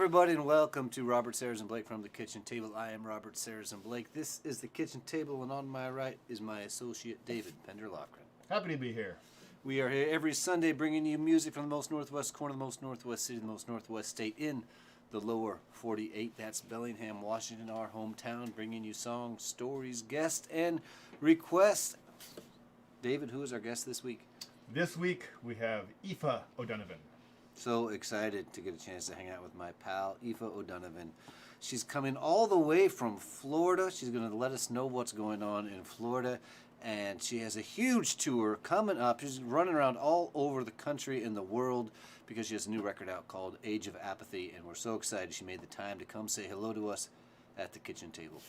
everybody, and welcome to Robert Sarazin Blake from the Kitchen Table. I am Robert Sarazin Blake. This is the Kitchen Table, and on my right is my associate, David Pender-Lochran. Happy to be here. We are here every Sunday bringing you music from the most northwest corner of the most northwest city, the most northwest state in the lower 48. That's Bellingham, Washington, our hometown, bringing you songs, stories, guests, and requests. David, who is our guest this week? This week we have Aoife O'Donovan. So excited to get a chance to hang out with my pal, Aoife O'Donovan. She's coming all the way from Florida. She's going to let us know what's going on in Florida. And she has a huge tour coming up. She's running around all over the country and the world because she has a new record out called Age of Apathy. And we're so excited she made the time to come say hello to us at the kitchen table.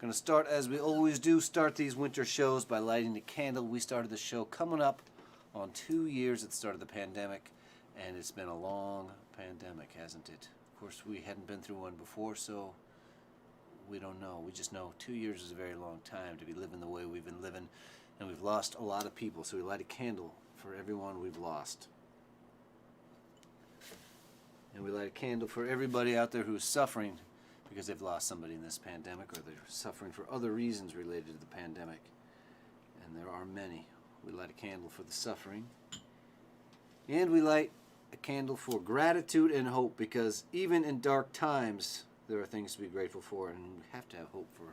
Going to start, as we always do, start these winter shows by lighting the candle. We started the show coming up on 2 years at the start of the pandemic. And it's been a long pandemic, hasn't it? Of course, we hadn't been through one before, so we don't know. We just know 2 years is a very long time to be living the way we've been living. And we've lost a lot of people, so we light a candle for everyone we've lost. And we light a candle for everybody out there who's suffering because they've lost somebody in this pandemic, or they're suffering for other reasons related to the pandemic. And there are many. We light a candle for the suffering. And we light a candle for gratitude and hope, because even in dark times there are things to be grateful for, and we have to have hope for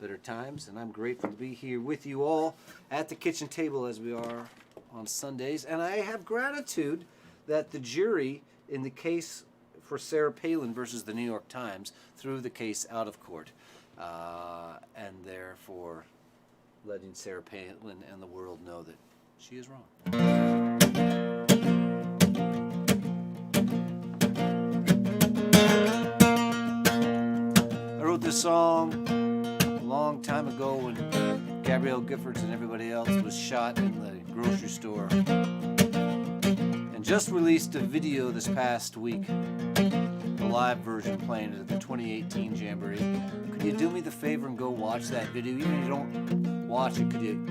better times. And I'm grateful to be here with you all at the kitchen table as we are on Sundays. And I have gratitude that the jury in the case for Sarah Palin versus the New York Times threw the case out of court, and therefore letting Sarah Palin and the world know that she is wrong. This song a long time ago when Gabrielle Giffords and everybody else was shot in the grocery store, and just released a video this past week, the live version playing at the 2018 Jamboree. Could you do me the favor and go watch that video? Even if you don't watch it, could you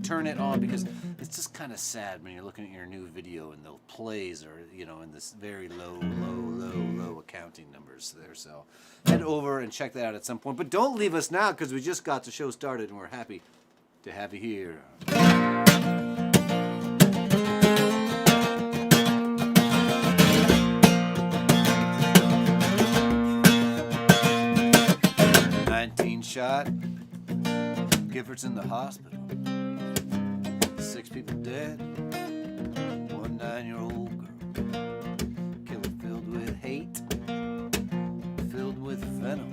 turn it on, because it's just kind of sad when you're looking at your new video and the plays are, in this very low accounting numbers there. So head over and check that out at some point. But don't leave us now, because we just got the show started and we're happy to have you here. 19 shot. Giffords in the hospital. 6 people dead. 1 9-year-old girl. Killer filled with hate. Filled with venom.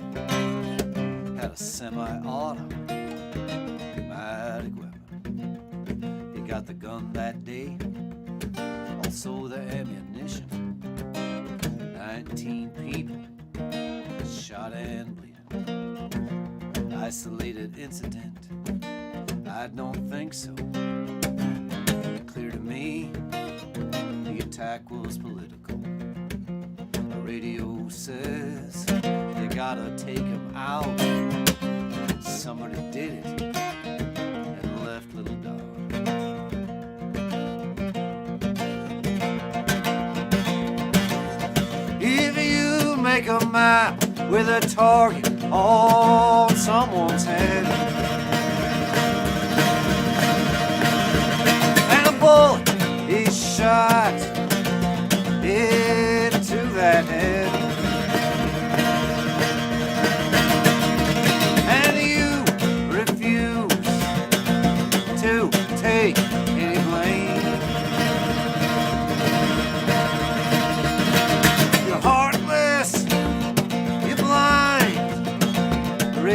Had a semi-automatic weapon. He got the gun that day. Also the ammunition. 19 people shot and bleeding. Isolated incident? I don't think so. Clear to me, the attack was political. The radio says they gotta take him out. Somebody did it and left little dog. If you make a map with a target on someone's head, and a bullet is shot into that head, and you refuse to take any blame, you're heartless, you're blind, you're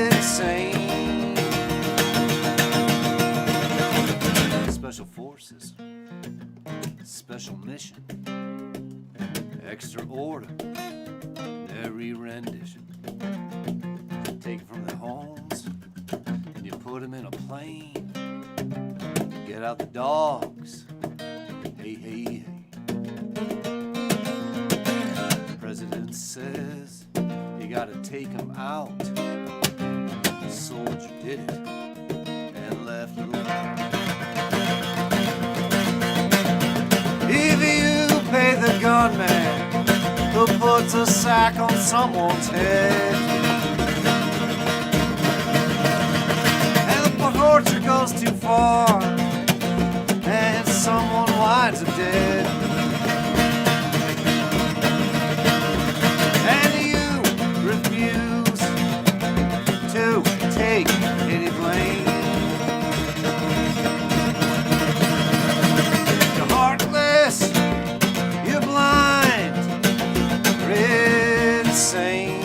insane. Special forces, special mission, extraordinary rendition. Take from their homes and you put them in a plane. Get out the dogs. Hey, hey, hey. The president says you gotta take them out. The soldier did it and left little. If you pay the gunman who puts a sack on someone's head. And the torture goes too far, and someone winds up dead. And you refuse to take any blame. You're heartless, you're blind, you're insane.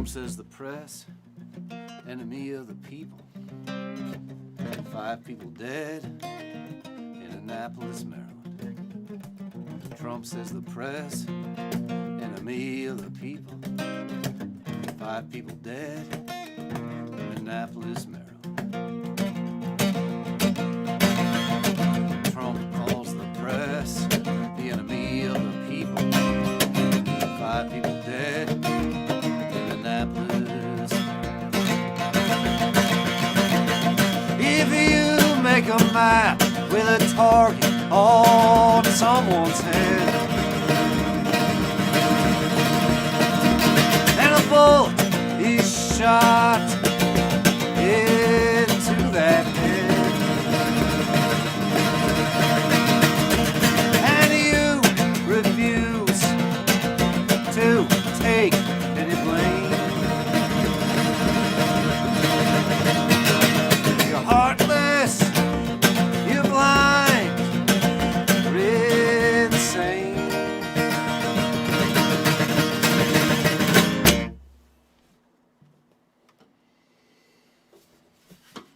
Says the press, enemy of the people. 5 people dead in Annapolis, Maryland. Trump says the press, enemy of the people. 5 people dead in Annapolis, Maryland. Trump calls the press the enemy of the people. 5 people dead. If you make a map with a target on someone's head, and a bullet is shot into that head, and you refuse to take any blame. Heartless, you're blind, you're insane.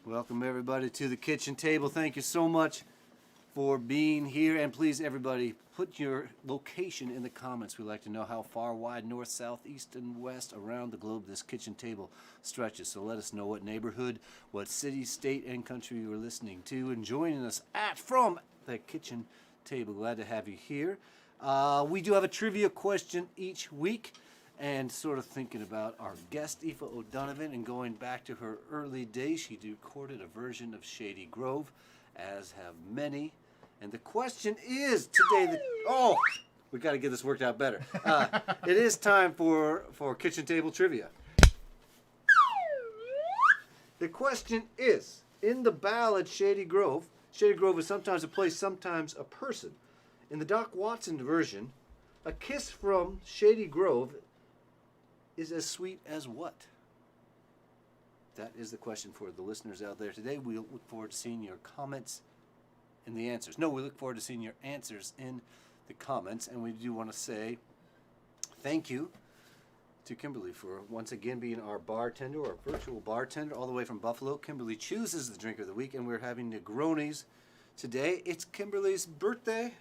Welcome everybody to the kitchen table. Thank you so much for being here, and please everybody put your location in the comments. We'd like to know how far, wide, north, south, east, and west around the globe this kitchen table stretches. So let us know what neighborhood, what city, state, and country you're listening to and joining us from the kitchen table. Glad to have you here. We do have a trivia question each week, and sort of thinking about our guest, Aoife O'Donovan, and going back to her early days. She recorded a version of Shady Grove, as have many. And the question is today, we got to get this worked out better. It is time for kitchen table trivia. The question is, in the ballad Shady Grove is sometimes a place, sometimes a person. In the Doc Watson version, a kiss from Shady Grove is as sweet as what? That is the question for the listeners out there today. We look forward to seeing your comments and the answers. No, we look forward to seeing your answers in the comments, and we do want to say thank you to Kimberly for once again being our bartender, our virtual bartender, all the way from Buffalo. Kimberly chooses the drink of the week, and we're having Negronis today. It's Kimberly's birthday.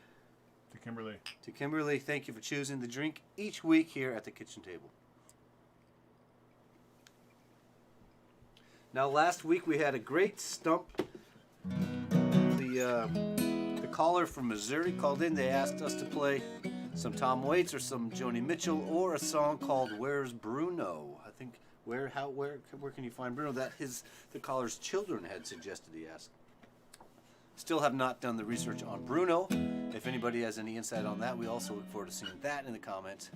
To Kimberly, thank you for choosing the drink each week here at the kitchen table. Now, last week we had a great stump. The caller from Missouri called in. They asked us to play some Tom Waits or some Joni Mitchell or a song called "Where's Bruno?" I think where can you find Bruno? The caller's children had suggested he ask. Still have not done the research on Bruno. If anybody has any insight on that, we also look forward to seeing that in the comments.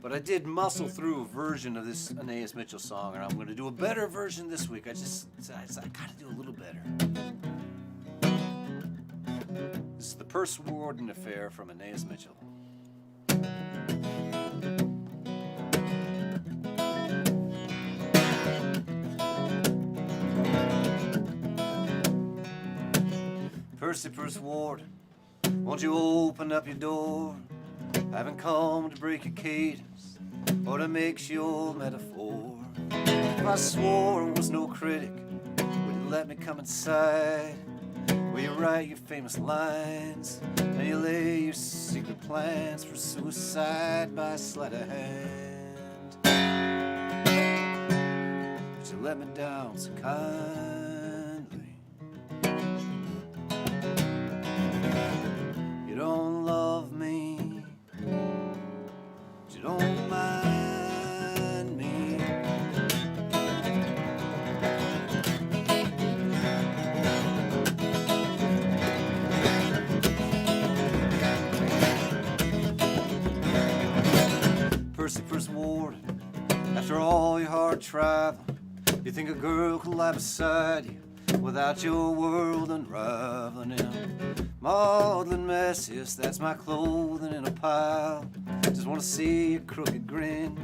But I did muscle through a version of this Aeneas Mitchell song, and I'm going to do a better version this week. I got to do a little better. This is the Purse Warden Affair from Aeneas Mitchell. Percy Purse Warden, won't you open up your door? I haven't come to break your cadence or to mix your metaphor. If I swore I was no critic, would you let me come inside? Where you write your famous lines and you lay your secret plans for suicide by sleight of hand. But you let me down so kindly. You don't love me, but you don't mind me. Percy Ward, after all your hard travel, you think a girl could lie beside you without your world unraveling in maudlin mess? Yes, that's my clothing in a pile. Just want to see your crooked grin.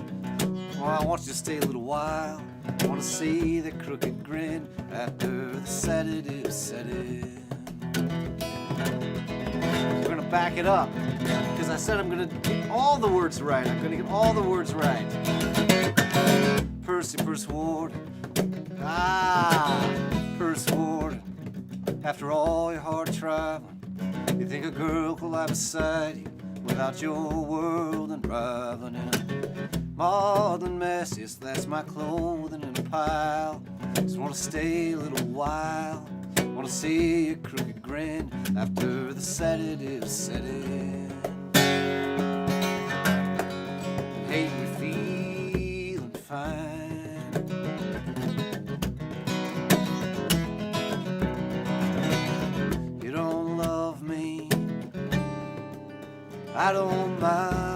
Well, I want you to stay a little while. I want to see the crooked grin after the sedative set in. We're gonna back it up because I said I'm gonna get all the words right. I'm gonna get all the words right. Percy Ward. Percy Ward. After all your hard traveling, you think a girl could lie beside you without your world unraveling in a maudlin mess? Yes, that's my clothing in a pile. Just want to stay a little while. Want to see your crooked grin after the sedative set in. Hey, we're feeling fine. You don't love me, I don't mind.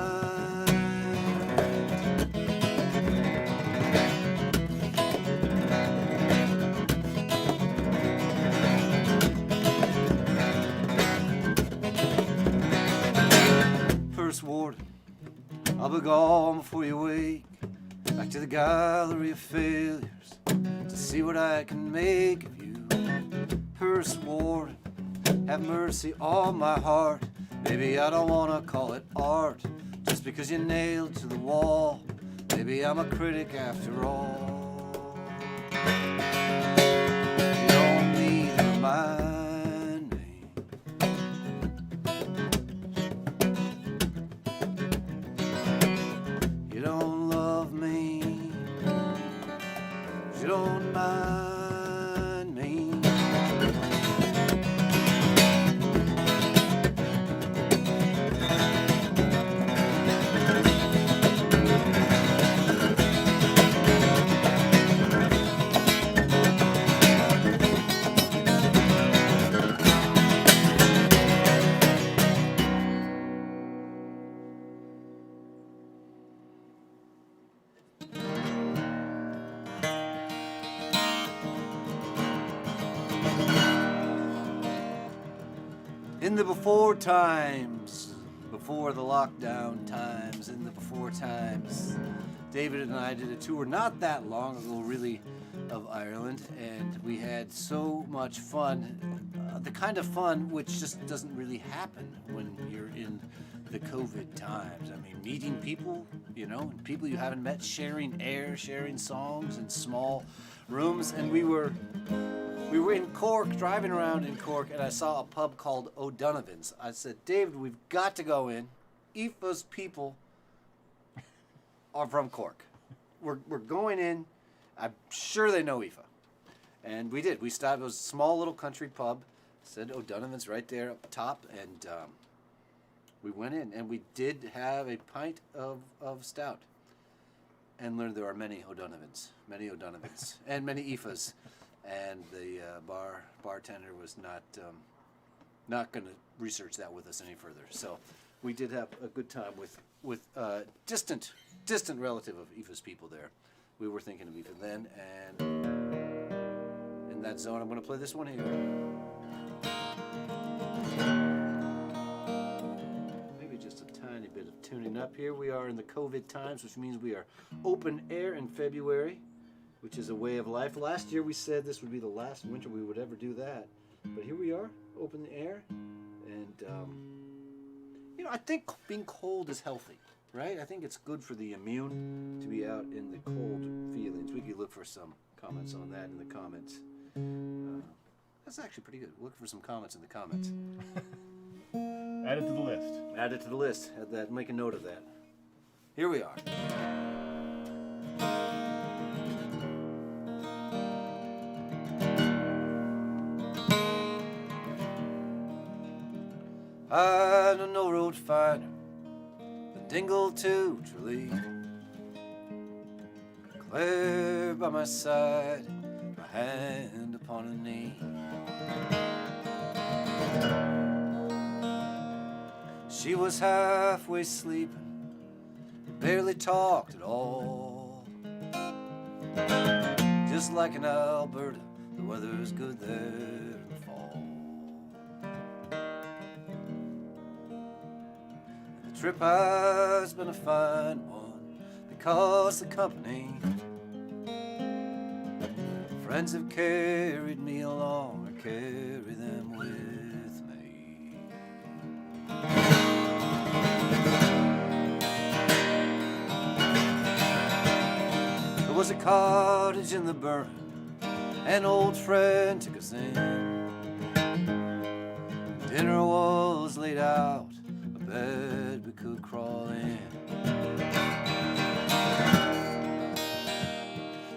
Ward, I'll be gone before you wake. Back to the gallery of failures to see what I can make of you. Percy Ward, have mercy on my heart. Maybe I don't wanna call it art just because you're nailed to the wall. Maybe I'm a critic after all. You don't need to remind me. You don't love me, you don't mind me. In the before times, before the lockdown times, in the before times, David and I did a tour not that long ago, really, of Ireland, and we had so much fun. The kind of fun which just doesn't really happen when you're in the COVID times. I mean, meeting people, you know, and people you haven't met, sharing air, sharing songs in small rooms, and we were in Cork, driving around in Cork, and I saw a pub called O'Donovan's. I said, David, we've got to go in. Aoife's people are from Cork. We're going in. I'm sure they know Aoife. And we did. We stopped. It was a small little country pub. It said O'Donovan's right there up top, and we went in, and we did have a pint of stout and learned there are many O'Donovan's, and many Aoifes. And the bartender was not going to research that with us any further. So we did have a good time with distant relative of Aoife's people there. We were thinking of Aoife then, and in that zone, I'm going to play this one here. Maybe just a tiny bit of tuning up here. We are in the COVID times, which means we are open air in February, which is a way of life. Last year we said this would be the last winter we would ever do that. But here we are, open the air. And, I think being cold is healthy, right? I think it's good for the immune to be out in the cold feelings. We could look for some comments on that in the comments. That's actually pretty good. Look for some comments in the comments. Add it to the list. Add it to the list. Add that. Make a note of that. Here we are. I know no road finer than Dingle to Tralee. Claire by my side, my hand upon her knee. She was halfway sleeping, barely talked at all. Just like in Alberta, the weather's good there in the fall. The trip has been a fine one because the company, friends have carried me along, I carry them with me. There was a cottage in the burn, an old friend took us in. Dinner was laid out, a bed we could crawl in.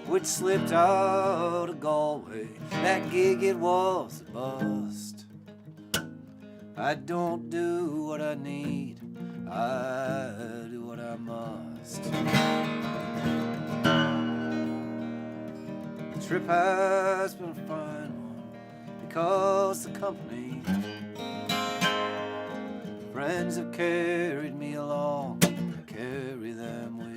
We'd slipped out of Galway, that gig it was a bust. I don't do what I need, I do what I must. The trip has been a fine one because the company, friends have carried me along, I carry them with me.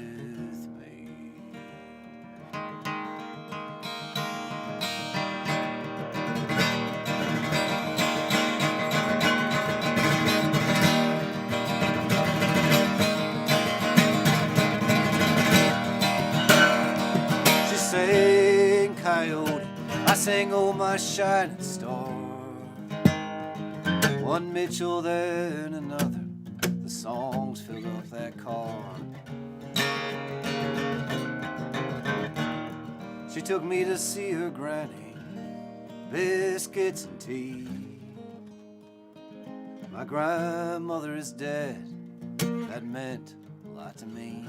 She sang Coyote, I sang Oh My Shining Star. One Mitchell, then another, the songs filled up that car. She took me to see her granny, biscuits and tea. My grandmother is dead, that meant a lot to me.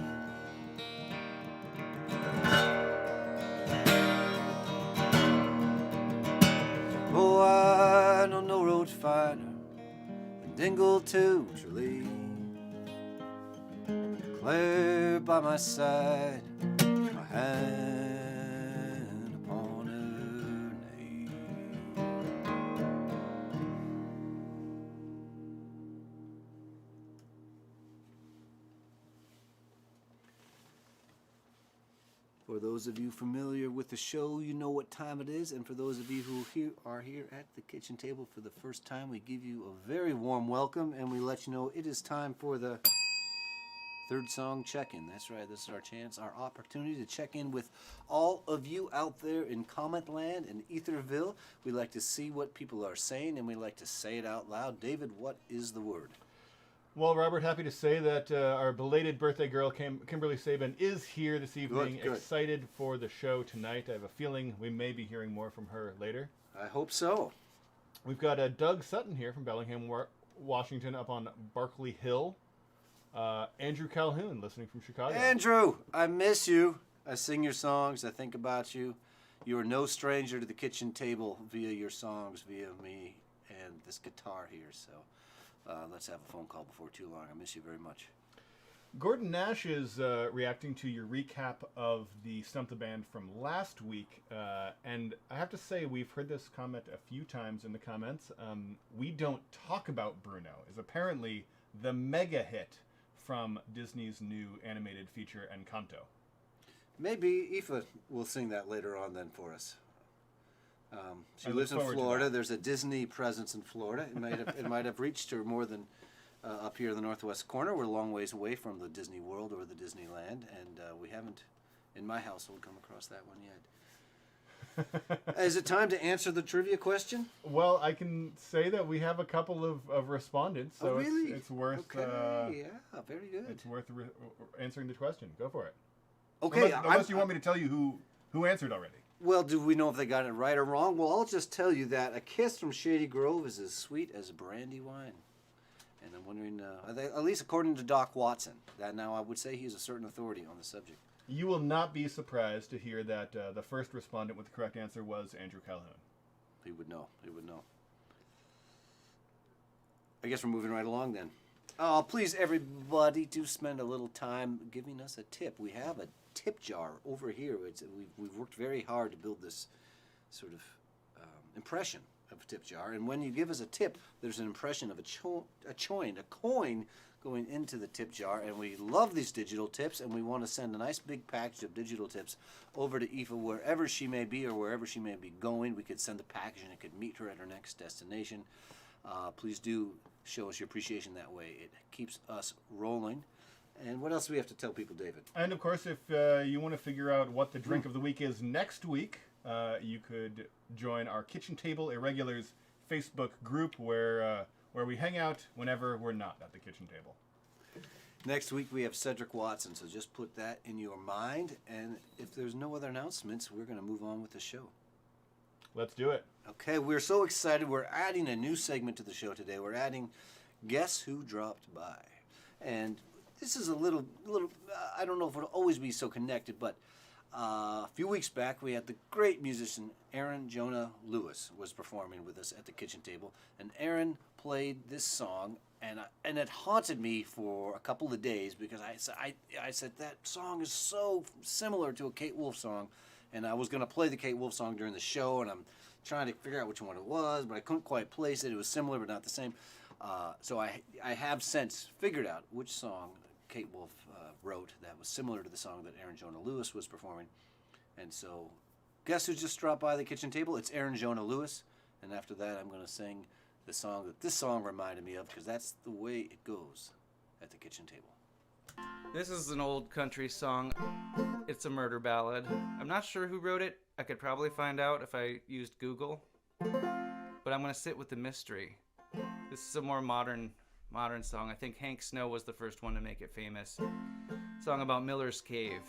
Oh, I know no road finer than Dingle to Tralee. Claire by my side, my hand upon her knee. For those of you familiar with the show, you know what time it is. And for those of you who are here at the kitchen table for the first time, we give you a very warm welcome and we let you know it is time for the third song check-in. That's right, this is our chance, our opportunity to check in with all of you out there in comment land in Etherville. We like to see what people are saying and we like to say it out loud. David, what is the word? Well, Robert, happy to say that our belated birthday girl, Kimberly Sabin, is here this evening. Good. Excited for the show tonight. I have a feeling we may be hearing more from her later. I hope so. We've got Doug Sutton here from Bellingham, Washington, up on Barkley Hill. Andrew Calhoun, listening from Chicago. Andrew, I miss you. I sing your songs. I think about you. You are no stranger to the kitchen table via your songs, via me and this guitar here. So let's have a phone call before too long. I miss you very much. Gordon Nash is reacting to your recap of the Stump the Band from last week. And I have to say, we've heard this comment a few times in the comments. We Don't Talk About Bruno is apparently the mega hit from Disney's new animated feature Encanto. Maybe Aoife will sing that later on then for us. She I lives in look forward to Florida. that. There's a Disney presence in Florida. It might have reached her more than up here in the northwest corner. We're a long ways away from the Disney World or the Disneyland, and we haven't, in my household, come across that one yet. Is it time to answer the trivia question? Well, I can say that we have a couple of respondents, so really? it's worth. Okay, yeah, very good. It's worth answering the question. Go for it. Okay, Unless you want me to tell you who answered already. Well, do we know if they got it right or wrong? Well, I'll just tell you that a kiss from Shady Grove is as sweet as brandy wine. And I'm wondering, at least according to Doc Watson, that now I would say he's a certain authority on the subject. You will not be surprised to hear that the first respondent with the correct answer was Andrew Calhoun. He would know. He would know. I guess we're moving right along then. Oh, please, everybody, do spend a little time giving us a tip. We have a tip jar over here. We've worked very hard to build this sort of impression of a tip jar. And when you give us a tip, there's an impression of a coin going into the tip jar. And we love these digital tips, and we want to send a nice big package of digital tips over to Aoife wherever she may be or wherever she may be going. We could send the package, and it could meet her at her next destination. Please do show us your appreciation that way. It keeps us rolling. And what else do we have to tell people, David? And of course, if you want to figure out what the drink of the week is next week, you could join our Kitchen Table Irregulars Facebook group where we hang out whenever we're not at the kitchen table. Next week we have Cedric Watson, so just put that in your mind. And if there's no other announcements, we're going to move on with the show. Let's do it. Okay, we're so excited. We're adding a new segment to the show today. We're adding Guess Who Dropped By. And this is a little I don't know if it'll always be so connected, but a few weeks back we had the great musician Aaron Jonah Lewis was performing with us at the kitchen table. And Aaron played this song, and it haunted me for a couple of days because I said that song is so similar to a Kate Wolf song. And I was going to play the Kate Wolf song during the show, and I'm trying to figure out which one it was, but I couldn't quite place it. It was similar, but not the same. So I have since figured out which song Kate Wolf wrote that was similar to the song that Aaron Jonah Lewis was performing. And so, guess who just dropped by the kitchen table? It's Aaron Jonah Lewis. And after that, I'm going to sing the song that this song reminded me of, because that's the way it goes at the kitchen table. This is an old country song. It's a murder ballad. I'm not sure who wrote it. I could probably find out if I used Google. But I'm going to sit with the mystery. This is a more modern song. I think Hank Snow was the first one to make it famous. Song about Miller's Cave.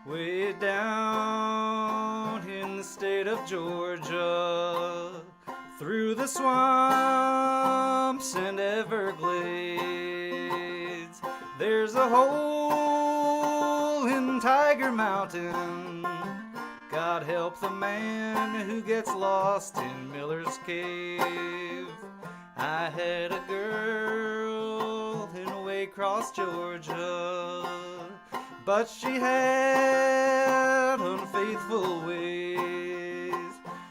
Way down in the state of Georgia, through the swamps and Everglades, there's a hole in Tiger Mountain. God help the man who gets lost in Miller's Cave. I had a girl in Waycross, Georgia, but she had unfaithful ways.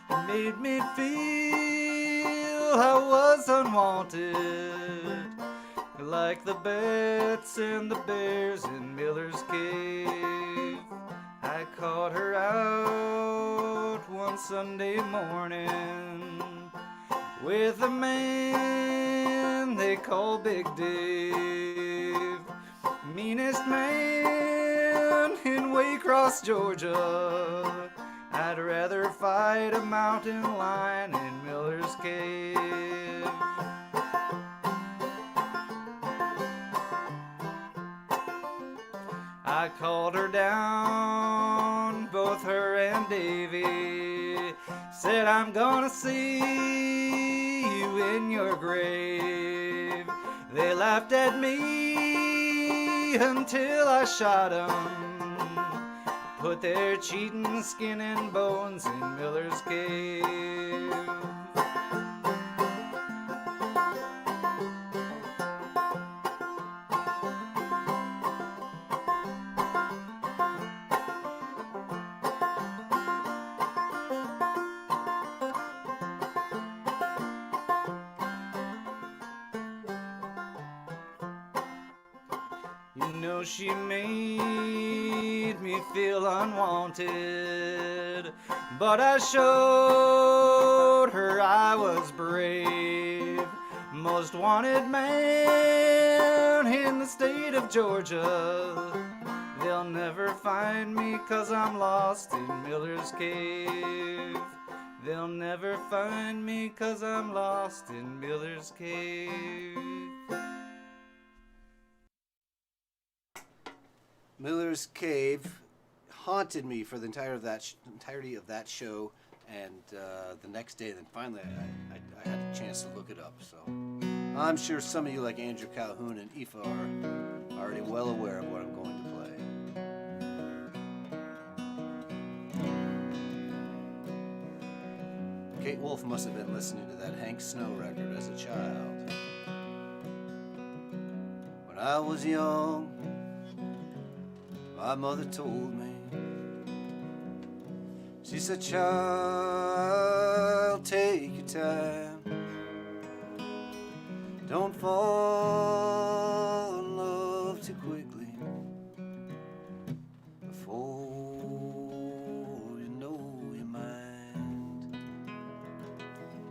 It made me feel I was unwanted, like the bats and the bears in Miller's Cave. I caught her out one Sunday morning with a man they call Big Dave, meanest man in Waycross, Georgia. I'd rather fight a mountain lion in Miller's Cave. I called her down, both her and Davy, said I'm gonna see you in your grave. They laughed at me until I shot 'em, put their cheating skin and bones in Miller's Cave. You know she made me feel unwanted, but I showed her I was brave. Most wanted man in the state of Georgia. They'll never find me 'cause I'm lost in Miller's Cave. They'll never find me 'cause I'm lost in Miller's Cave. Miller's Cave haunted me for the entirety of that show, and the next day, then finally I had a chance to look it up. So I'm sure some of you, like Andrew Calhoun and Aoife, are already well aware of what I'm going to play. Kate Wolf must have been listening to that Hank Snow record as a child. When I was young, my mother told me, she said, child, take your time. Don't fall in love too quickly before you know your mind.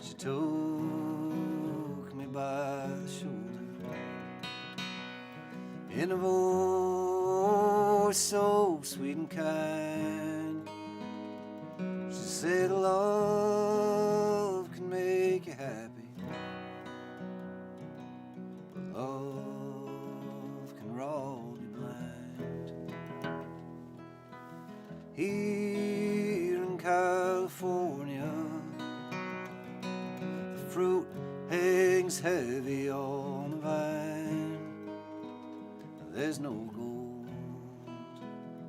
She took me by the shoulder in a voice so sweet and kind. She said, love can make you happy, but love can rob you blind. Here in California, the fruit hangs heavy on the vine. There's no gold. I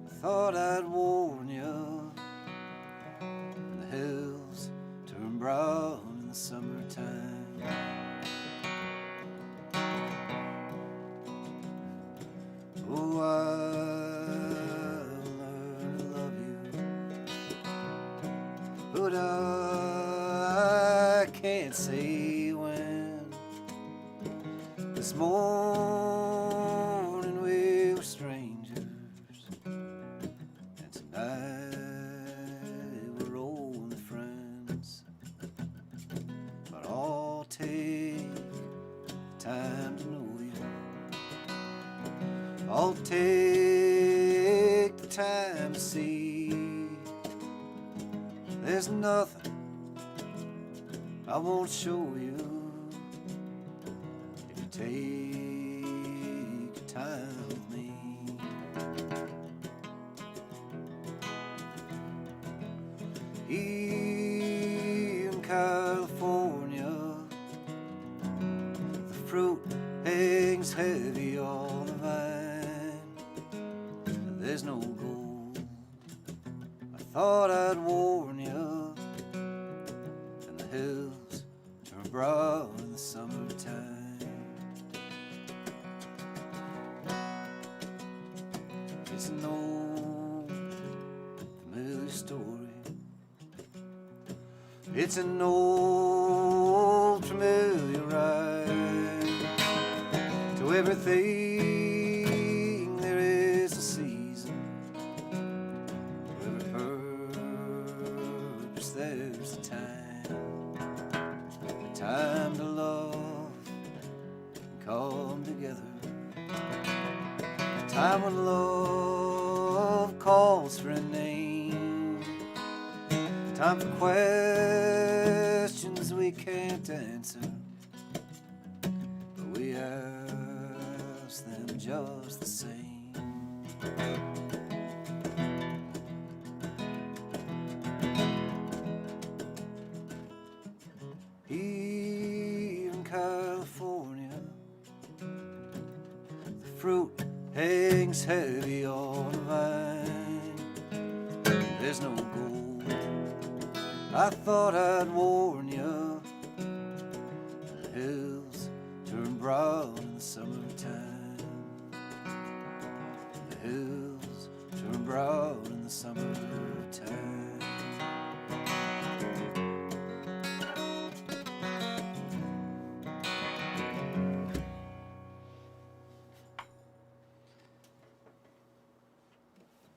thought I'd warn you. The hills turn brown in the summertime. Oh, I'll learn to love you, but I can't say when. This morning we were strangers, and tonight we're old friends. But I'll take time to know you. I'll take the time to see. There's nothing I won't show you if you take your time with me. Here in California, the fruit hangs heavy on the vine. There's no gold. I thought I'd warn you, and the hills turn brown in the summertime. It's an old familiar story. It's an old familiar ride. To everything there is a season. For every purpose there's a time. A time to love and come together. A time when love calls for a name. Time for questions we can't answer, but we ask them just the same. Here in California, the fruit hangs heavy on the vine. There's no gold. I thought I'd warn you. The hills turn brown in the summertime. The hills turn brown in the summertime.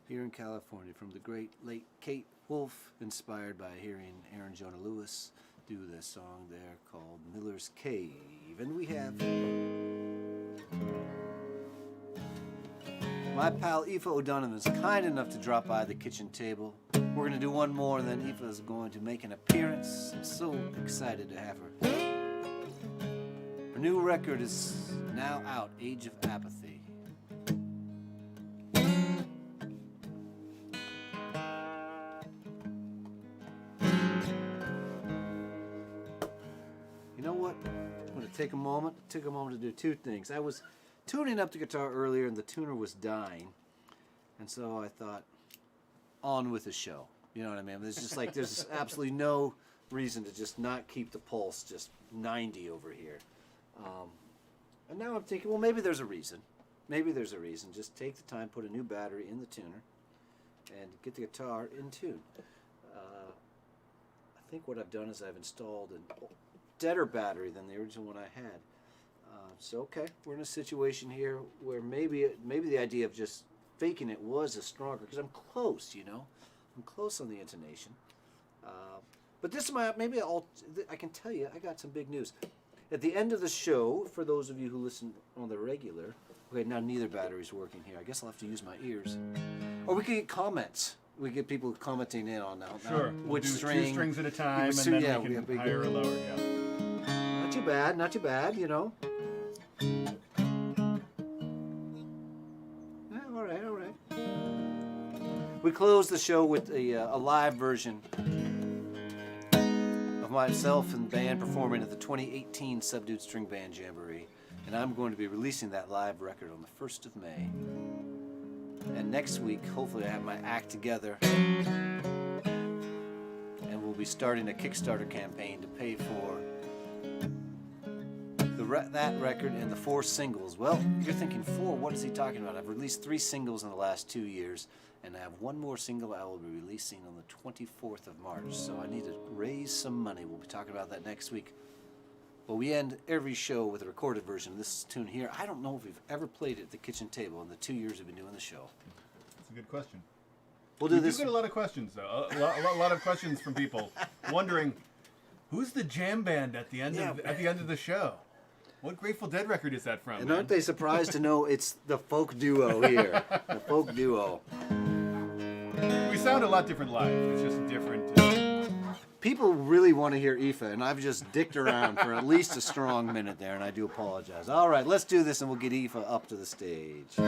Here in California, from the great late Kate Wolf, inspired by hearing Aaron Jonah Lewis do this song there called Miller's Cave. And we have My pal Aoife O'Donovan is kind enough to drop by the kitchen table. We're going to do one more, and then Aoife is going to make an appearance. I'm so excited to have her. Her new record is now out, Age of Apathy. You know what? I'm going to take a moment to do two things. I was tuning up the guitar earlier, and the tuner was dying. And so I thought, on with the show. You know what I mean? There's absolutely no reason to just not keep the pulse just 90 over here. And now I'm thinking, well, maybe there's a reason. Maybe there's a reason. Just take the time, put a new battery in the tuner, and get the guitar in tune. I think what I've done is I've installed a deader battery than the original one I had. So okay, we're in a situation here where maybe the idea of just faking it was a stronger, because I'm close, you know, I'm close on the intonation. But this is I can tell you, I got some big news. At the end of the show, for those of you who listen on the regular, okay, now neither battery's working here. I guess I'll have to use my ears, or we could get comments. We get people commenting in on now. Sure. Which we'll do string? 2 strings at a time, and then we can higher or lower. Yeah. Not too bad. Not too bad. You know. All right. All right. We close the show with a live version of myself and band performing at the 2018 Subdued String Band Jamboree, and I'm going to be releasing that live record on the 1st of May. And next week, hopefully I have my act together, and we'll be starting a Kickstarter campaign to pay for that record and the 4 singles. Well, you're thinking 4, what is he talking about? I've released 3 singles in the last 2 years, and I have 1 more single I will be releasing on the 24th of March, so I need to raise some money. We'll be talking about that next week. But we end every show with a recorded version of this tune here. I don't know if we've ever played it at the kitchen table in the 2 years we've been doing the show. That's a good question. We'll do this. We get a lot of questions, though. A lot of questions from people wondering, who's the jam band at the end of the show? What Grateful Dead record is that from? And aren't they surprised to know it's the folk duo here? The folk duo. We sound a lot different live. It's just different. People really want to hear Aoife, and I've just dicked around for at least a strong minute there, and I do apologize. All right, let's do this, and we'll get Aoife up to the stage.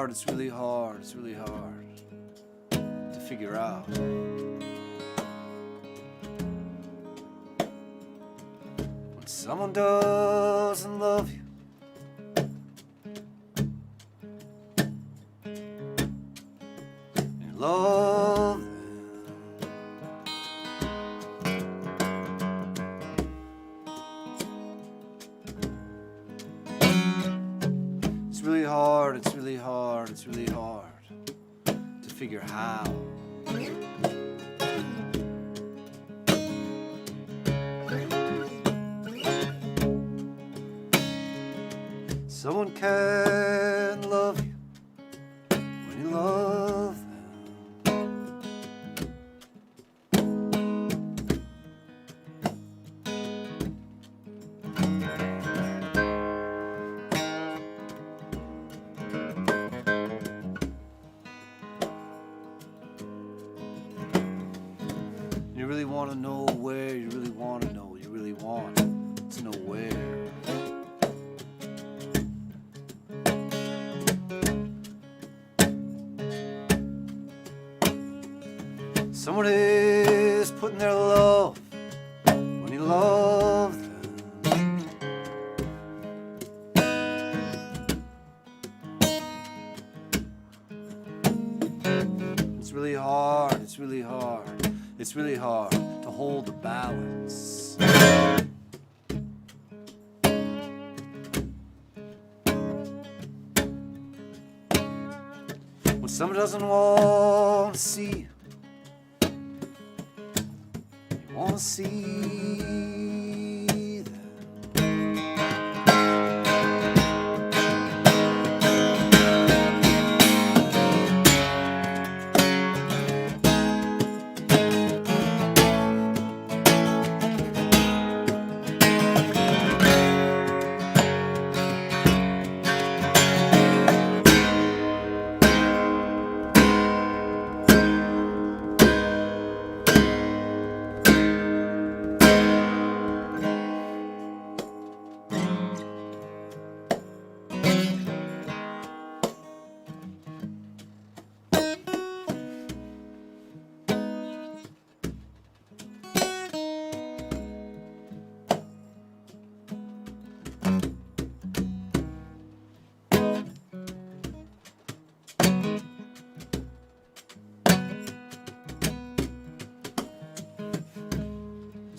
It's really hard to figure out. When someone doesn't love you, and love them. It's really hard to figure how. Someone can love you when you love them. You really want to know where, you really want to know, you really want to know where. Someone is putting their love when you love them. It's really hard to hold the balance. When someone doesn't want to see you, you want to see them.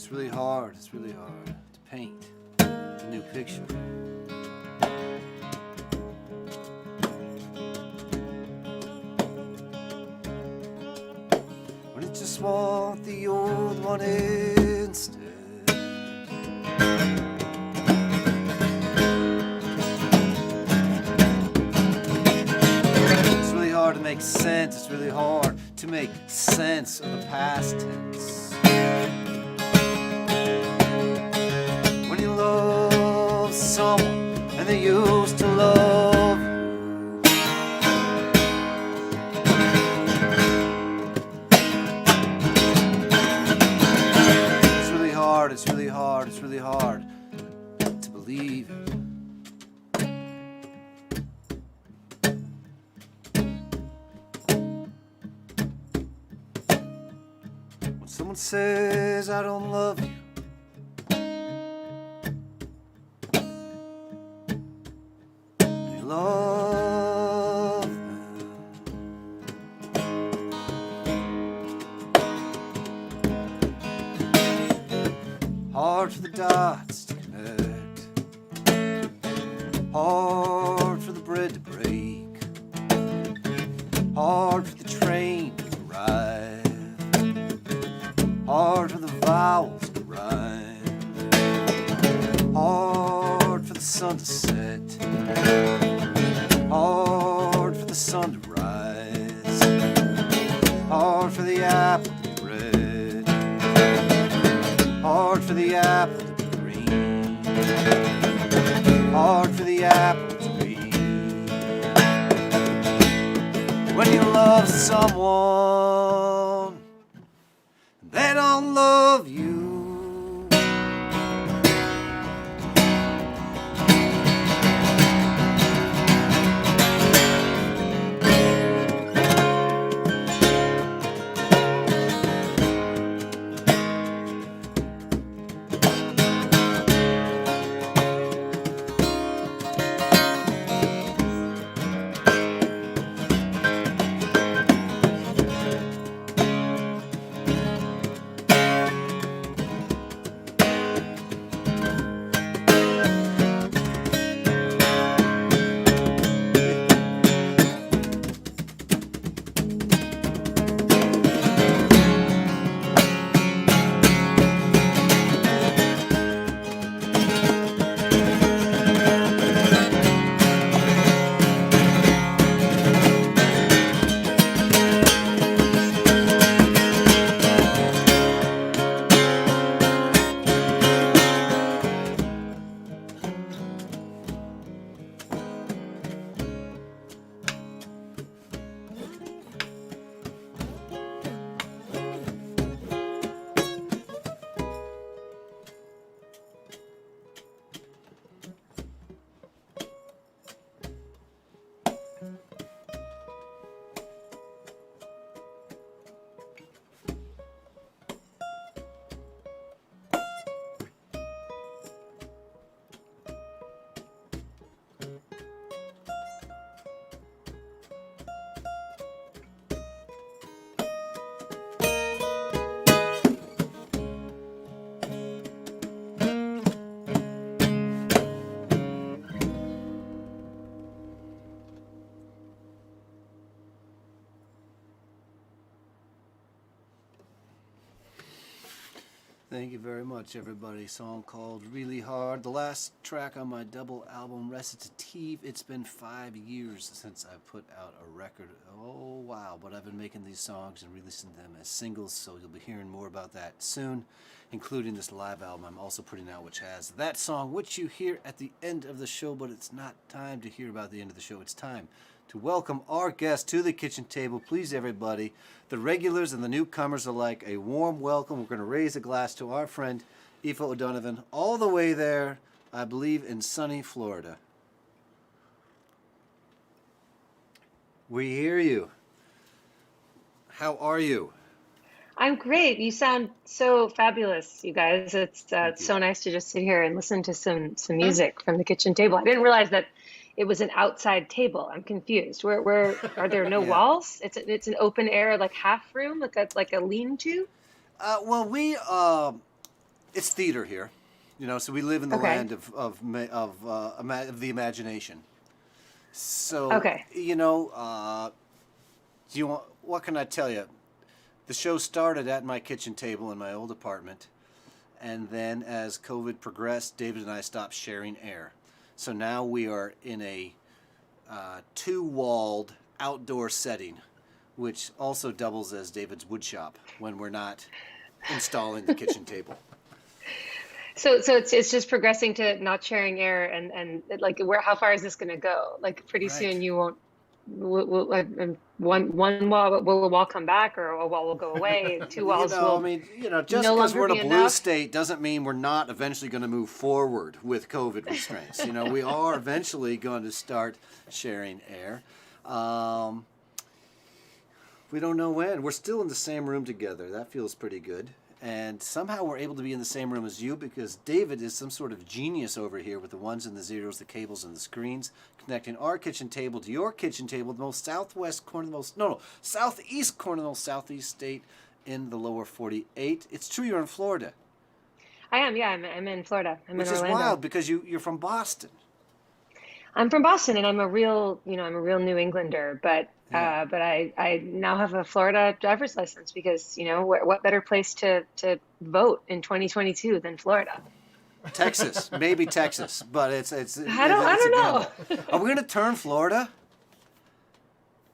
It's really hard to paint a new picture. When you just want the old one instead. It's really hard to make sense. It's really hard to make sense of the past tense. When you love someone and they used to love you. It's really hard, it's really hard, it's really hard to believe it. When someone says I don't love you, they love me. Hard for the dots to connect, hard for the bread to break, hard for the train to arrive, hard for the vowels to rhyme, hard for the sun to set, hard for the sun to rise, hard for the apple to be red, hard for the apple to be green, hard for the apple to be. When you love someone, they don't love you. Thank you very much, everybody. A song called Really Hard. The last track on my double album, Recitative. It's been 5 years since I put out a record. Oh, wow. But I've been making these songs and releasing them as singles, so you'll be hearing more about that soon, including this live album I'm also putting out, which has that song, which you hear at the end of the show, but it's not time to hear about the end of the show. It's time to welcome our guest to the kitchen table. Please, everybody, the regulars and the newcomers alike, a warm welcome. We're going to raise a glass to our friend, Aoife O'Donovan, all the way there, I believe, in sunny Florida. We hear you. How are you? I'm great. You sound so fabulous, you guys. It's so nice to just sit here and listen to some music from the kitchen table. I didn't realize that it was an outside table. I'm confused. Where are there no walls? It's an open air, like half room, like a lean-to. Well, it's theater here, so we live in the Okay. land of the imagination. So, Okay. do you want, what can I tell you? The show started at my kitchen table in my old apartment, and then as COVID progressed, David and I stopped sharing air. So now we are in a two-walled outdoor setting, which also doubles as David's woodshop when we're not installing the kitchen table. So it's just progressing to not sharing air, and like how far is this going to go? Like pretty Right. soon you won't. One wall will a wall come back, or a wall will go away? Two walls will just no because longer we're in a be blue enough? state doesn't mean we're not eventually going to move forward with COVID restraints. We are eventually going to start sharing air. We don't know when. We're still in the same room together. That feels pretty good. And somehow we're able to be in the same room as you because David is some sort of genius over here with the ones and the zeros, the cables and the screens, connecting our kitchen table to your kitchen table, the most southeast corner of the most southeast state in the lower 48. It's true you're in Florida. I am, yeah. I'm in Florida. I'm Which in is Orlando. wild because you're from Boston. I'm from Boston, and I'm a real New Englander, but Yeah. but I now have a Florida driver's license because what better place to vote in 2022 than Florida? Texas, maybe Texas, but it's I it's don't a know. gamble. Are we going to turn Florida?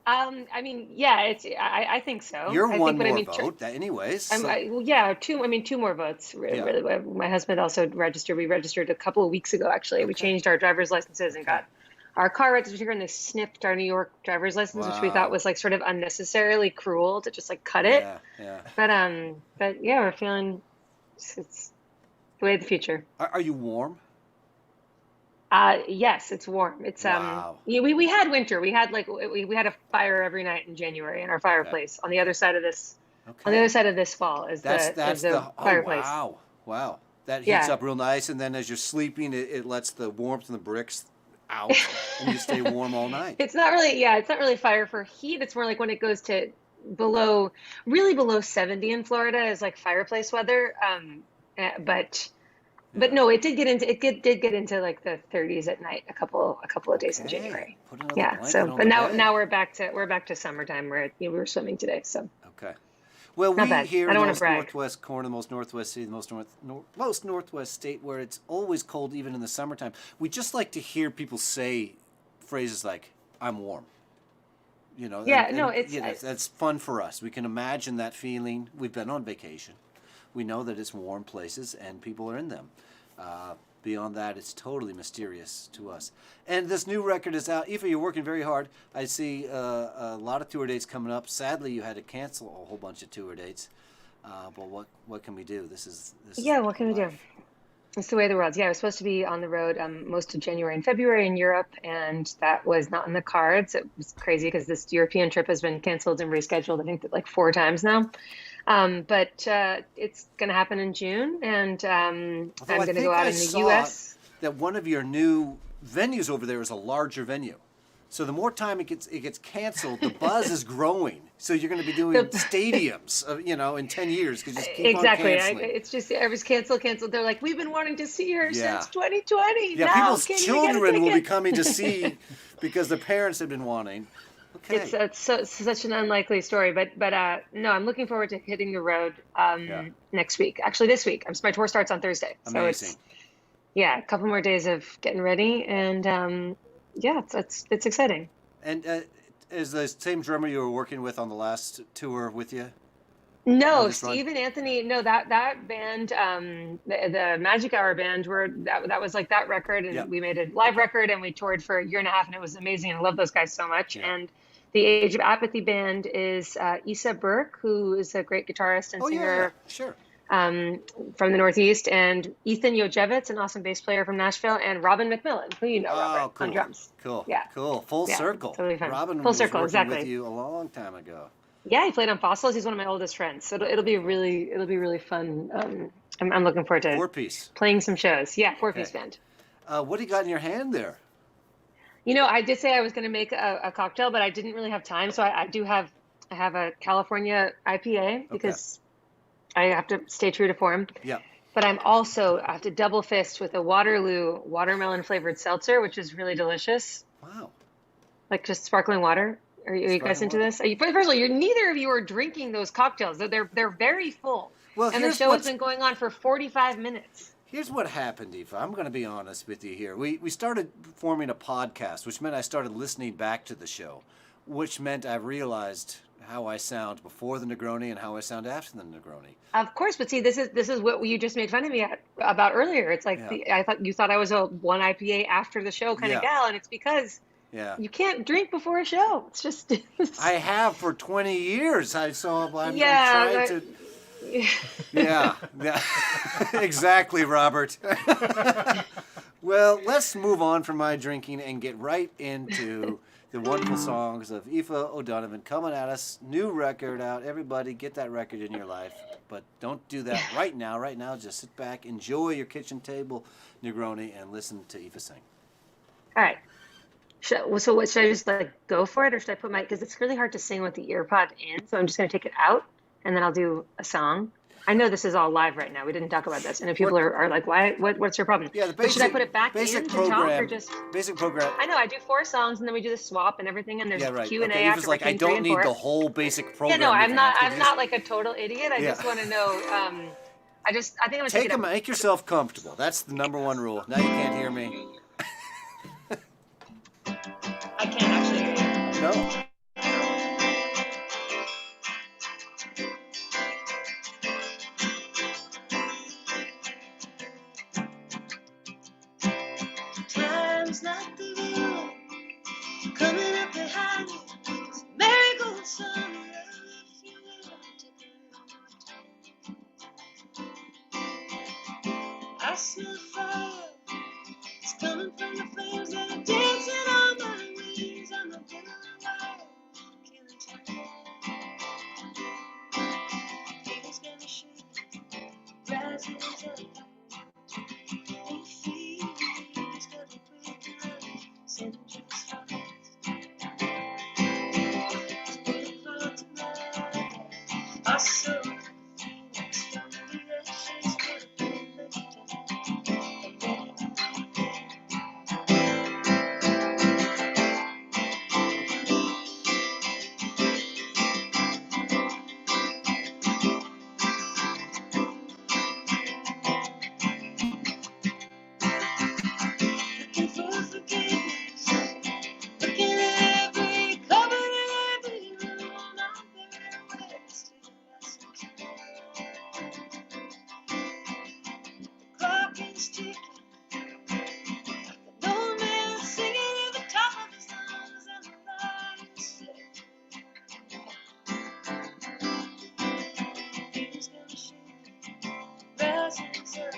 I mean, yeah, I think so. You're I one think, but more I mean, vote, anyways. well, yeah, two more votes. Yeah. Really, my husband also registered. We registered a couple of weeks ago, actually. We Okay. changed our driver's licenses and got our car registered, and they snipped our New York driver's license, which we Wow. thought was like sort of unnecessarily cruel to just like cut it. Yeah. But yeah, we're feeling it's the way of the future. Are you warm? Yes, it's warm. It's Wow. yeah, we had winter. We had we had a fire every night in January in our fireplace on the other side of this. Okay. On the other side of this wall is That's the fireplace. Wow. That heats Yeah. up real nice, and then as you're sleeping, it lets the warmth in the bricks out, and you stay warm all night. It's not really fire for heat. It's more like when it goes to really below 70 in Florida is like fireplace weather. But no, it did get into like the 30s at night a couple of days in Okay. January. Put another Yeah. blanket So, on but the now bed. we're back to summertime. We were swimming today. So Okay. Well, Not we bad. here I in don't the wanna most brag. northwest corner, the most northwest city, the most northwest state, where it's always cold, even in the summertime. We just like to hear people say phrases like "I'm warm." Yeah, no, that's fun for us. We can imagine that feeling. We've been on vacation. We know that it's warm places and people are in them. Beyond that, it's totally mysterious to us. And this new record is out. Aoife, you're working very hard. I see a lot of tour dates coming up. Sadly, you had to cancel a whole bunch of tour dates. But what can we do? This is what can we do? life. It's the way of the world. Yeah, I was supposed to be on the road most of January and February in Europe, and that was not in the cards. It was crazy because this European trip has been canceled and rescheduled, I think, like 4 times now. But it's going to happen in June, and I'm Although I going to think go out I in the saw U.S. that one of your new venues over there is a larger venue. So the more time it gets canceled, the buzz is growing. So you're going to be doing stadiums, in 10 years because just keep Exactly. on canceling. It's just it was canceled. They're like, we've been wanting to see her Yeah. since 2020. Yeah, Now, people's can we get a children will be ticket?" coming to see because their parents have been wanting. Okay. It's such an unlikely story, but no, I'm looking forward to hitting the road Yeah. next week. Actually, this week. My tour starts on Thursday, so Amazing. a couple more days of getting ready, and it's exciting. And is the same drummer you were working with on the last tour with you? No, just run- Steve and Anthony. No, that band, the Magic Hour band, that was like that record, and Yeah. we made a live record, and we toured for a year and a half, and it was amazing. I love those guys so much. Yeah. And the Age of Apathy band is Issa Burke, who is a great guitarist and Oh, yeah, singer sure. from the Northeast, and Ethan Yojevitz, an awesome bass player from Nashville, and Robin McMillan, who you know, Robert, cool. on drums. Cool. Yeah. Cool. Full Yeah, circle. totally fun. Robin Full was circle, working exactly. with you a long time ago. Yeah, he played on Fossils. He's one of my oldest friends, so it'll be really fun. I'm looking forward to 4-piece. playing some shows. Yeah, 4-piece Okay. band. What do you got in your hand there? I did say I was going to make a cocktail, but I didn't really have time. So I have a California IPA because I have to stay true to form. Yeah. but I have to double fist with a Waterloo watermelon flavored seltzer, which is really delicious. Wow. Like just sparkling water. Are you guys Sparkling into water. this? First of all, neither of you are drinking those cocktails. They're very full. Well, And the show has been going on for 45 minutes. here's what happened, Aoife. I'm going to be honest with you here. We started forming a podcast, which meant I started listening back to the show, which meant I realized how I sound before the Negroni and how I sound after the Negroni. Of course, but see, this is what you just made fun of me about earlier. It's like Yeah. I thought you thought I was a one IPA after the show kind Yeah. of gal, and it's because Yeah. you can't drink before a show. It's just I have for 20 years. I'm Yeah, trying to. Yeah. Exactly, Robert. Well, let's move on from my drinking and get right into the wonderful songs of Aoife O'Donovan coming at us. New record out. Everybody get that record in your life. But don't do that right now. Right now, just sit back, enjoy your kitchen table Negroni, and listen to Aoife sing. All right. So what, should I just like go for it, or should I put because it's really hard to sing with the ear pod in, so I'm just going to take it out and then I'll do a song. I know this is all live right now. We didn't talk about this, and if people are like, "Why? What's your problem?" Yeah, the But should I put it back basic in to talk, or program. just? Basic program. I know I do 4 songs, and then we do the swap and everything, and there's Yeah, right. Q and A Okay, after Aoife's like, I between 3 don't and need 4. the whole basic Yeah, program. no, you I'm can not. have. I'm Just not like a total idiot. I just want to know. I think I'm gonna take it out. make yourself comfortable. That's the number one rule. Now you can't hear me. I can't actually hear you. No. Time's like the river coming up behind you. It's a marigold summer, if you will, take it on. I smell fire. It's coming from the flames that are dancing on my wings. I'm a billow wire, killing time. Feels gonna shake, rising up. And feels gonna break down, send you fast. It's beautiful tonight. I saw Phoenix from the ashes, but a perfect looking for forgiveness, looking at every cupboard and every room. I'm very west to the lessons. The clock is ticking, like an old man singing at the top of his lungs, and the light is set. Feels gonna shake, rises up.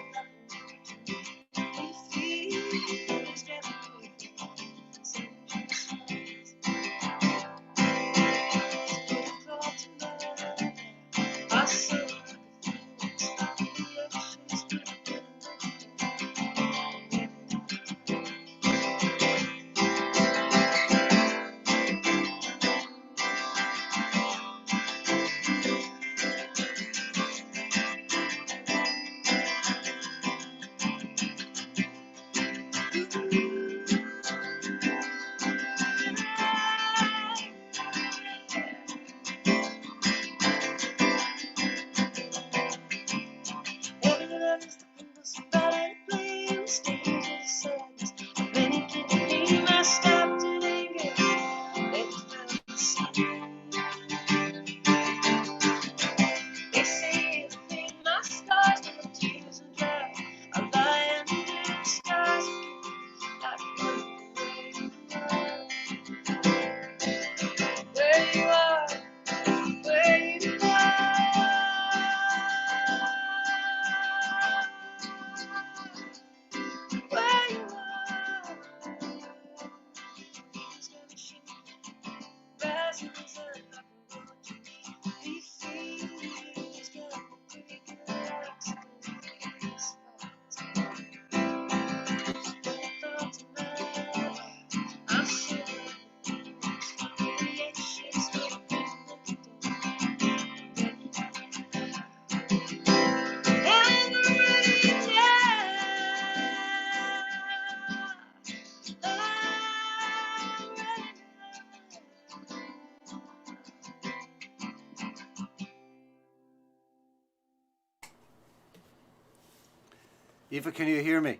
Aoife, can you hear me?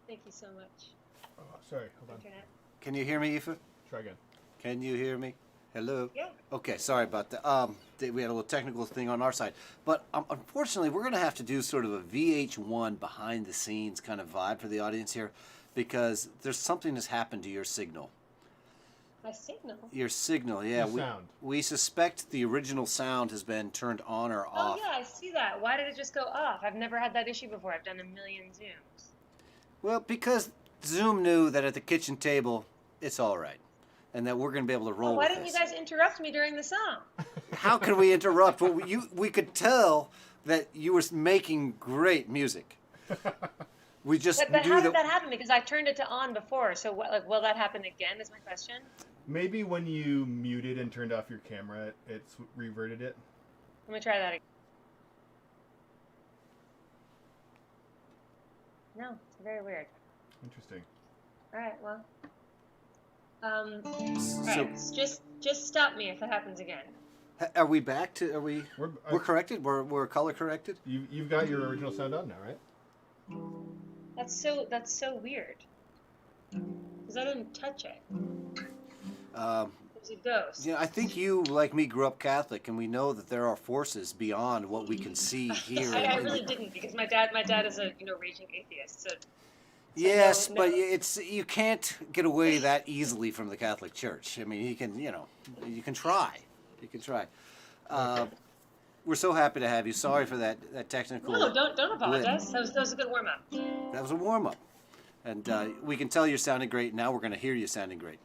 Thank you so much. Oh, sorry, hold on. Internet. Can you hear me, Aoife? Try again. Can you hear me? Hello? Yeah. Okay, sorry about that. We had a little technical thing on our side. But unfortunately, we're going to have to do sort of a VH1 behind the scenes kind of vibe for the audience here because there's something that's happened to your signal. My signal. Your signal, yeah. Your sound. We suspect the original sound has been turned on or Oh off. yeah, I see that. Why did it just go off? I've never had that issue before. I've done a million Zooms. Well, because Zoom knew that at the kitchen table, it's all right. And that we're going to be able to roll Why with didn't you this. guys interrupt me during the song? How could we interrupt? Well, we could tell that you were making great music. We just But knew how did that happen? Because I turned it to on before. So what, like, will that happen again? Is my question. Maybe when you muted and turned off your camera, it's reverted it. Let me try that again. No, it's very weird. Interesting. All right, well. So, Just stop me if that happens again. are we back to? Are we? We're Corrected. We're color corrected. you've got your original sound on now, right? That's so weird. Because I didn't touch it. There's a ghost. I think you, like me, grew up Catholic, and we know that there are forces beyond what we can see here. I really didn't because my dad is a raging atheist. So Yes, no. but you can't get away that easily from the Catholic Church. I mean, you can try. You can try. We're so happy to have you. Sorry for that technical. No, don't apologize. That was a good warm up. That was a warm up, and we can tell you're sounding great. Now we're going to hear you sounding great.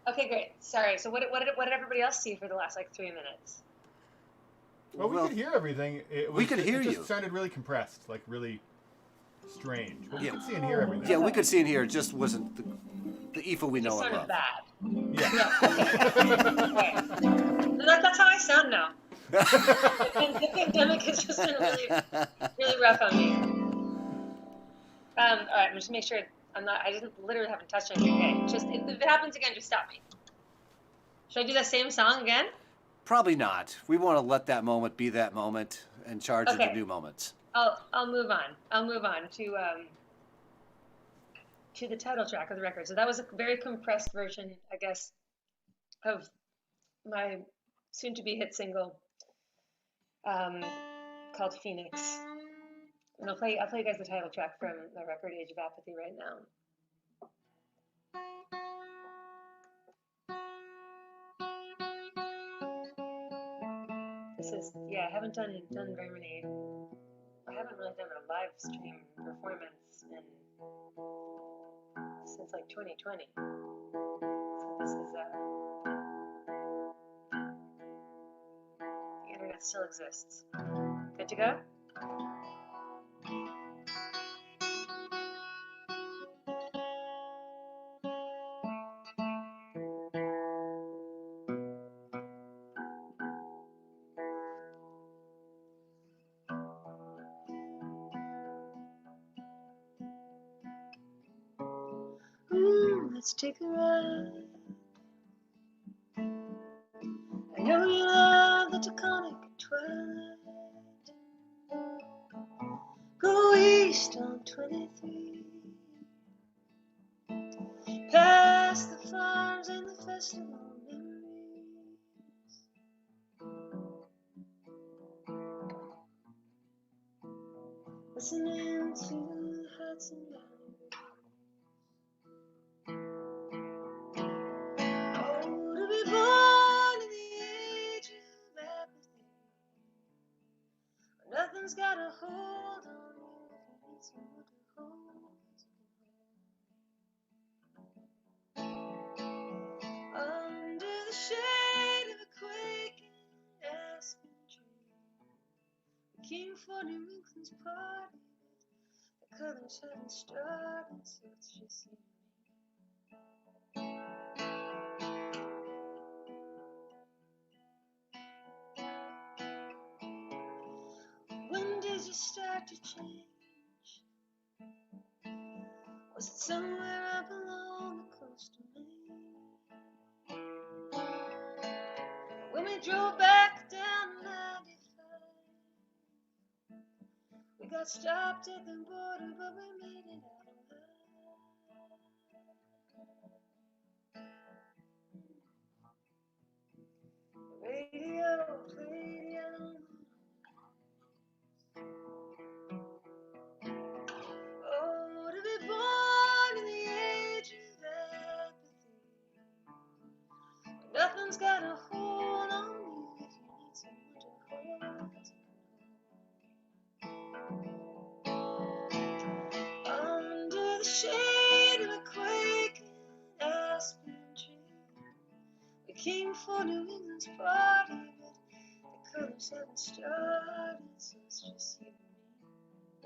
Okay, great. Sorry. So what did everybody else see for the last 3 minutes? Well, we could hear everything. We could hear it you. just sounded really compressed, like really strange. But Yeah. we could see and hear everything. Yeah, we could see and hear. It just wasn't the Aoife we It know and sounded love. bad. Yeah. Right. That's how I sound now. The pandemic has just been really rough on me. All right, I'm just make sure I literally haven't touched anything. Okay, just if it happens again, just stop me. Should I do that same song again? Probably not. We want to let that moment be that moment and charge it to Okay. new moments. I'll move on. I'll move on to the title track of the record. So that was a very compressed version, I guess, of my soon-to-be hit single called Phoenix. And I'll play you guys the title track from the record Age of Apathy right now. This is, I haven't done very many. I haven't really done a live stream performance since like 2020. So this is the internet still exists. Good to go? Let's take a ride. I know you love the taconic twilight. Go east on 23. Past the farms and the festival memories. Listening to the Hudson Valley. Nothing's got a hold on you. It's more to hold. Under the shade of a quaking aspen tree, the King for New England's party. The colors haven't started, so it's just you. When did you start to change? Was it somewhere up along the coast of Maine? When we drove back down 95, We got stopped at the border, but we made it out alive. The radio played Yellow. Oh, to be born in the age of apathy. Nothing's got a hold on you if you need someone to hold. Under the shade of a quaking aspen tree, we came for New England's party, but the colors haven't started, so it's just you and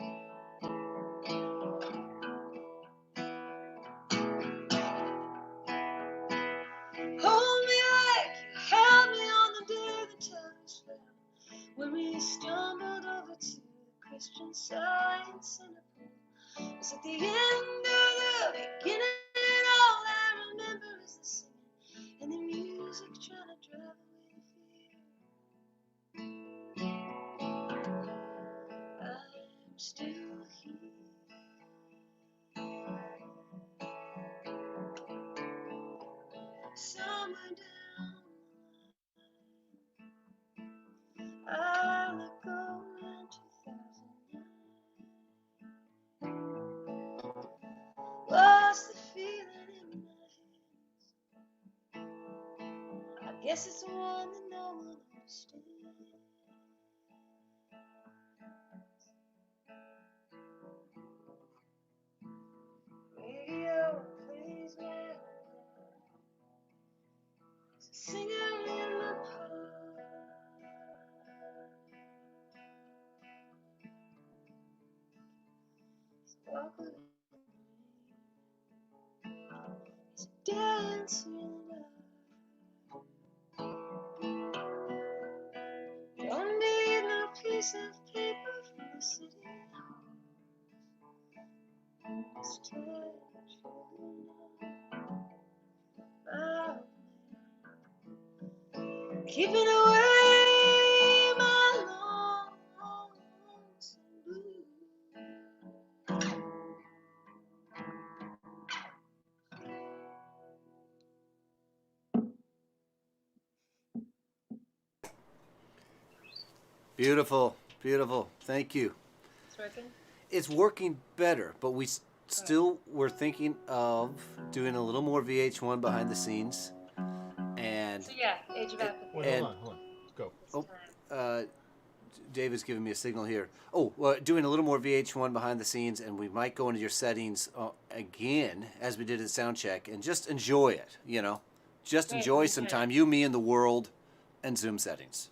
me. Hold me like you held me on the day the towers fell, when we stumbled over to the Christian Science Center. It's at the end of the beginning, and all I remember is the singing and the music trying to drive away the fear. I'm still here. Somewhere down the line, I let go in 2009. Lost the feeling in my hands. I guess it's the one that no one understands. Radio plays well. There's a singer in the park. He's walking in the rain. He's a dancer in the dark. Don't need no piece of paper from the city hall. Just touch my keeping away my lonesome blues. Beautiful, beautiful. Thank you. It's working? It's working better, but we still were thinking of doing a little more VH1 behind the scenes. And So yeah, Age of Apathy. Wait, And- hold on. Go. oh, David's giving me a signal here. Oh, well, doing a little more VH1 behind the scenes, and we might go into your settings again, as we did in sound check, and just enjoy it, you know? Just Right, enjoy we some can. time, you, me, and the world, and Zoom settings.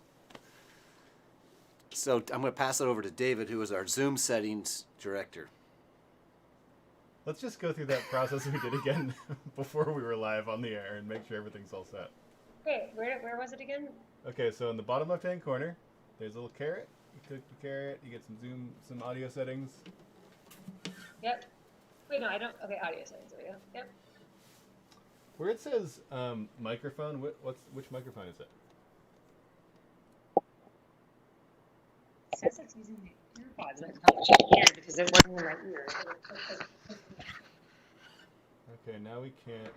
So I'm going to pass it over to David, who is our Zoom settings director. Let's just go through that process we did again before we were live on the air and make sure everything's all set. Okay, where was it again? Okay, so in the bottom left-hand corner, there's a little caret. You click the caret, you get some audio settings. Yep. Wait, no, I don't. Okay, audio settings. There we go. Yep. Where it says microphone, which microphone is it? It says it's using the earpods, but I probably can't hear because they're working in my ear. Okay, now we can't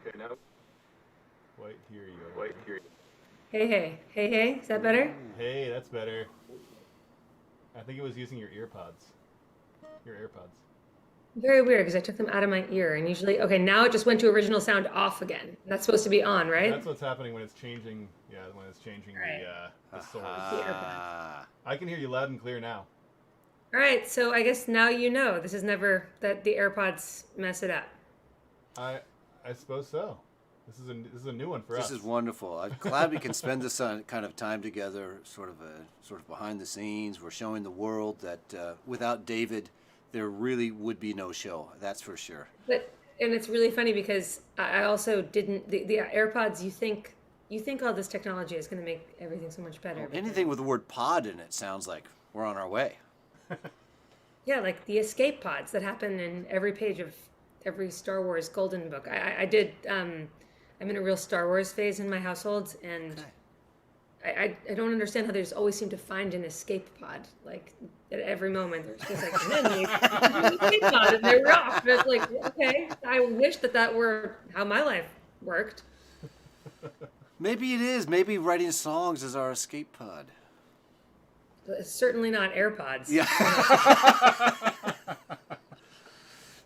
quite hear you. Hey, is that better? Hey, that's better. I think it was using your AirPods. Very weird because I took them out of my ear and usually, okay, now it just went to original sound off again. That's supposed to be on, right? That's what's happening when it's changing. Yeah, when it's changing Right. the source. Ah. I can hear you loud and clear now. All right, so I guess now you know. This is never that the AirPods mess it up. I suppose so. This is a new one for us. This is wonderful. I'm glad we can spend this kind of time together, sort of behind the scenes. We're showing the world that without David, there really would be no show. That's for sure. And it's really funny because I also didn't the AirPods. You think all this technology is going to make everything so much better. but Anything with the word pod in it sounds like we're on our way. yeah, like the escape pods that happen in every page of every Star Wars Golden book. I did. I'm in a real Star Wars phase in my household, and I don't understand how they just always seem to find an escape pod. Like at every moment, there's just like, and then they find an escape pod and they're off. And it's like, okay, I wish that were how my life worked. Maybe it is. Maybe writing songs is our escape pod. But it's certainly not AirPods. Yeah.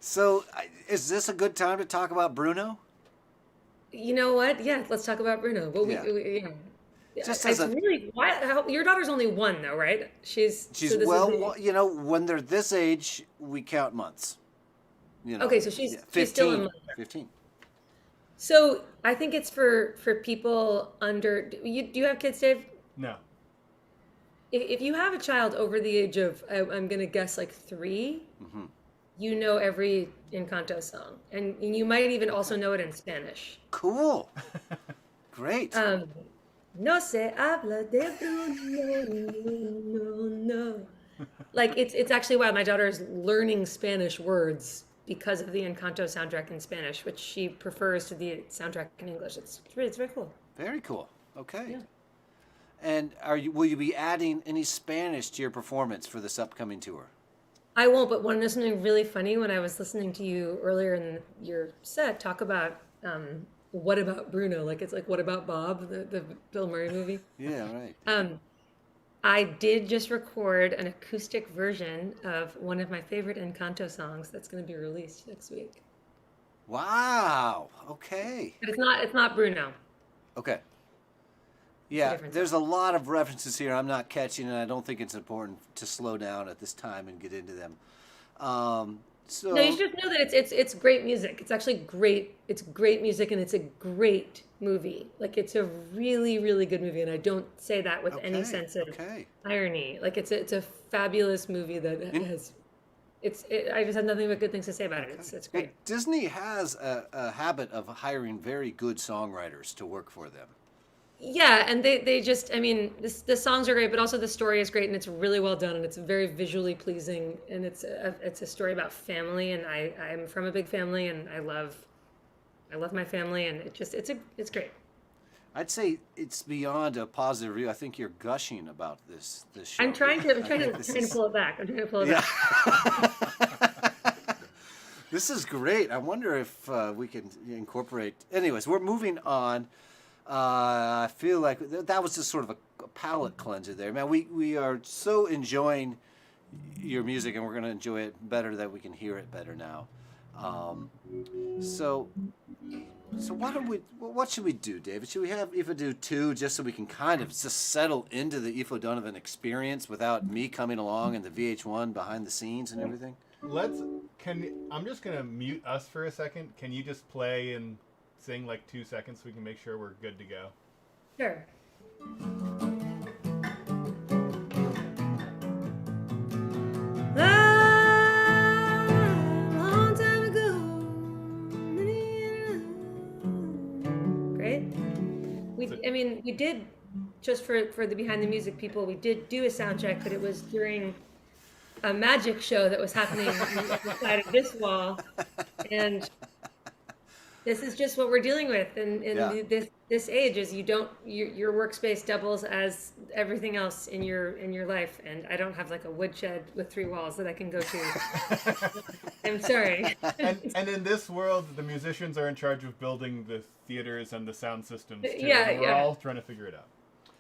So, is this a good time to talk about Bruno? You know what? Yeah, let's talk about Bruno. But Yeah. Just it's as a- really your daughter's only one though, right? She's so this is well, you know, when they're this age, we count months. You know. Okay, so she's 15, she's still in. 15. So I think it's for people under. Do you have kids, Dave? No. If you have a child over the age of, I'm gonna guess like 3, Mm-hmm. you know every Encanto song, and you might even also know it in Spanish. Cool. Great. No se habla de Bruno, no. Like it's actually why my daughter is learning Spanish words because of the Encanto soundtrack in Spanish, which she prefers to the soundtrack in English. It's very cool. Very cool. Okay. Yeah. And will you be adding any Spanish to your performance for this upcoming tour? I won't, but want to know something really funny? When I was listening to you earlier in your set talk about What About Bruno? Like it's like What About Bob, the Bill Murray movie. Yeah, right. I did just record an acoustic version of one of my favorite Encanto songs that's going to be released next week. Wow. Okay. But it's not Bruno. Okay. Yeah, different there's a lot of references here I'm not catching, and I don't think it's important to slow down at this time and get into them. So No, you should just know that it's great music. It's actually great. It's great music, and it's a great movie. Like it's a really, really good movie, and I don't say that with any sense of irony. Like it's a fabulous movie that has. I just have nothing but good things to say about it. It's great. Well, Disney has a habit of hiring very good songwriters to work for them. Yeah, and they just, I mean, the songs are great, but also the story is great, and it's really well done, and it's very visually pleasing, and it's a story about family, and I'm from a big family, and I love my family, and it's great. I'd say it's beyond a positive review. I think you're gushing about this show. I'm trying to pull it back. This is great. I wonder if we can incorporate. Anyways, we're moving on. I feel like that was just sort of a palate cleanser there. Man, we are so enjoying your music, and we're going to enjoy it better that we can hear it better now. So what should we do, David? Should we have Aoife do 2 just so we can kind of just settle into the Aoife O'Donovan experience without me coming along and the VH1 behind the scenes and everything? I'm just going to mute us for a second. Can you just play and sing like 2 seconds so we can make sure we're good to go? Sure. Long time ago. Great. We did, just for the behind the music people, we did do a sound check, but it was during a magic show that was happening on the side of this wall, and this is just what we're dealing with in this age. Is your workspace doubles as everything else in your life, and I don't have like a woodshed with 3 walls that I can go to. I'm sorry. And in this world, the musicians are in charge of building the theaters and the sound systems too. Yeah, We're all trying to figure it out.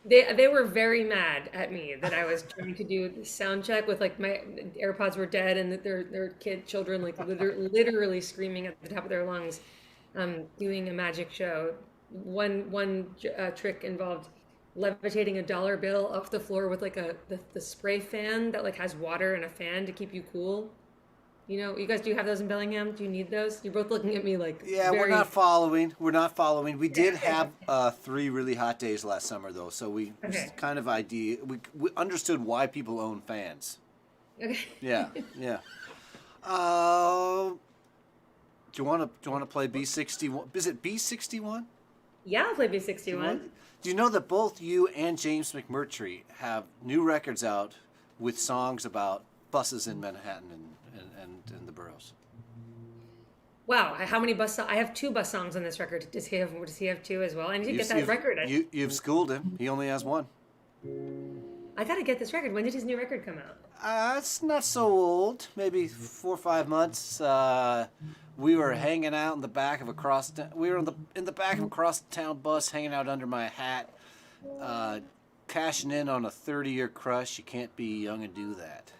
They were very mad at me that I was trying to do the sound check with like my AirPods were dead, and that their children like literally screaming at the top of their lungs, doing a magic show. One trick involved levitating a dollar bill off the floor with like the spray fan that like has water and a fan to keep you cool. You know, you guys, do you have those in Bellingham? Do you need those? You're both looking at me like. Yeah, we're not following. We did have 3 really hot days last summer, though, so we kind of we understood why people own fans. Okay. Yeah. Do you want to play B61? Is it B61? Yeah, I'll play B61. Do you know that both you and James McMurtry have new records out with songs about buses in Manhattan and the boroughs? Wow, how many bus songs? I have 2 bus songs on this record. Does he have 2 as well? I need to get that record. You've schooled him. He only has 1. I gotta get this record. When did his new record come out? It's not so old. Maybe 4 or 5 months. We were hanging out in the back of a we were in the back of a cross town bus, hanging out under my hat, cashing in on a 30-year crush. You can't be young and do that.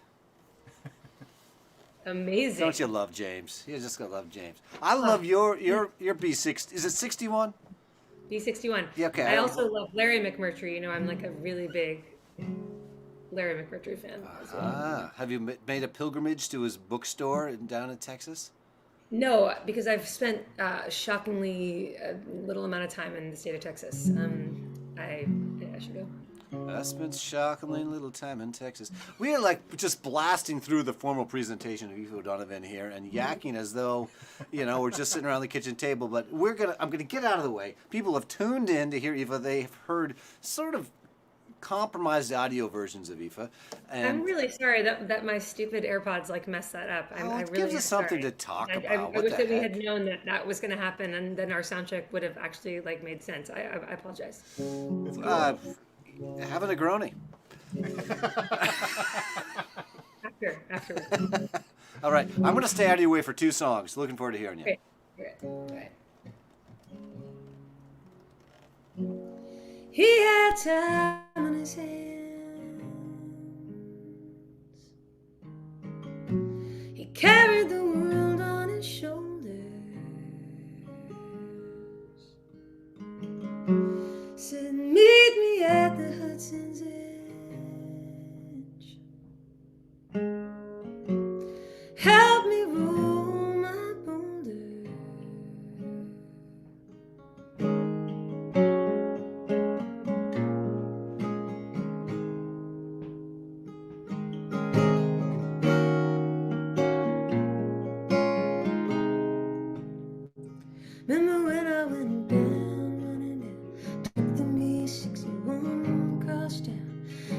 Amazing. Don't you love James? You just gotta love James. I love your B60. Is it 61? B61. Yeah, okay. I also love Larry McMurtry. You know, I'm like a really big Larry McMurtry fan as well. Have you made a pilgrimage to his bookstore down in Texas? No, because I've spent shockingly little amount of time in the state of Texas. I should go. I spent shockingly little time in Texas. We are like just blasting through the formal presentation of Aoife O'Donovan here and yakking as though, we're just sitting around the kitchen table. But I'm gonna get out of the way. People have tuned in to hear Aoife. They've heard sort of compromised audio versions of Aoife. And I'm really sorry that my stupid AirPods like messed that up. I it really gives am us something sorry. to talk about. I What wish the that we heck? had known that was going to happen, and then our sound check would have actually like made sense. I apologize. It's cool. Have a Negroni. After. All right, I'm going to stay out of your way for 2 songs. Looking forward to hearing you. Great. He had time on his hands. He carried the world on his shoulders. Said, meet me at the Hudson's edge. Help me roll my boulder. Remember when I went down, running down, took the B61 across town.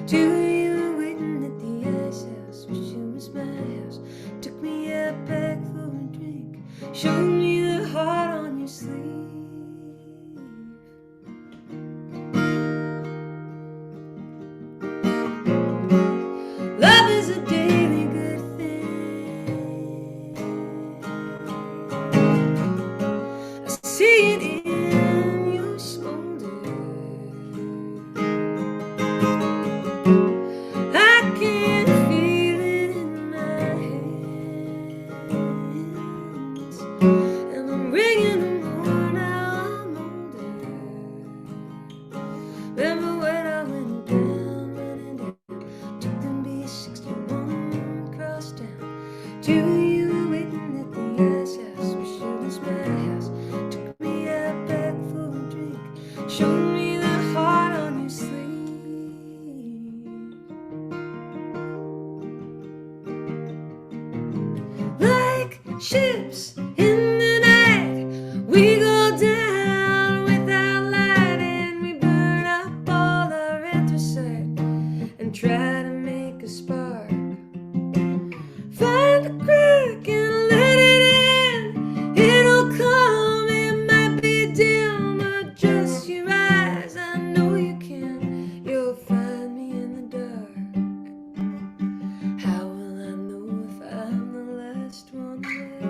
2 you were waiting at the ice house, wish it was my house. Took me out back for a drink, showed me the heart on your sleeve. Love is a daily good thing. I see it in your smolder. I can feel it in my hands, and I'm bringing them more now I'm older. Remember when I went down, running down, took them B61 across town. 2 you were waiting at the ice house, wish it was my house. Took me out back for a drink, showed me the heart on your sleeve. Like ships in the night, we go down without light, and we burn up all our anthracite and try to make a spark. Find a crack and let it in. It'll come, it might be dim, but just your eyes, I know you can. You'll find me in the dark. How will I know if I'm the last one there?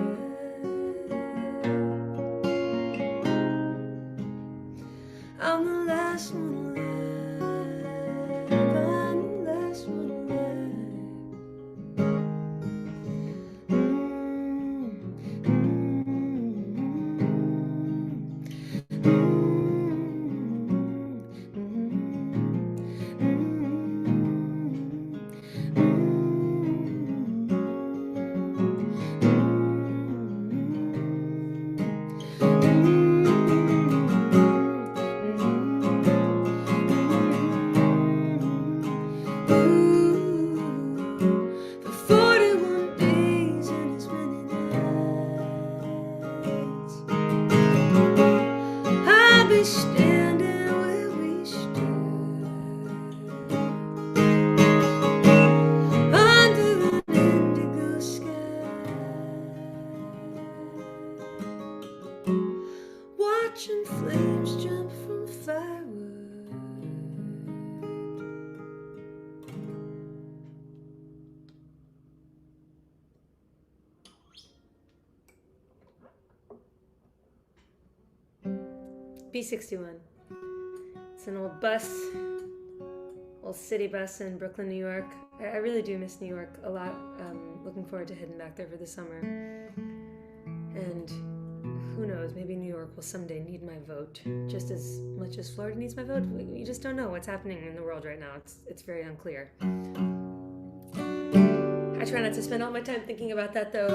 B61. It's an old bus, old city bus in Brooklyn, New York. I really do miss New York a lot. Looking forward to heading back there for the summer. And who knows, maybe New York will someday need my vote just as much as Florida needs my vote. You just don't know what's happening in the world right now. It's very unclear. I try not to spend all my time thinking about that, though.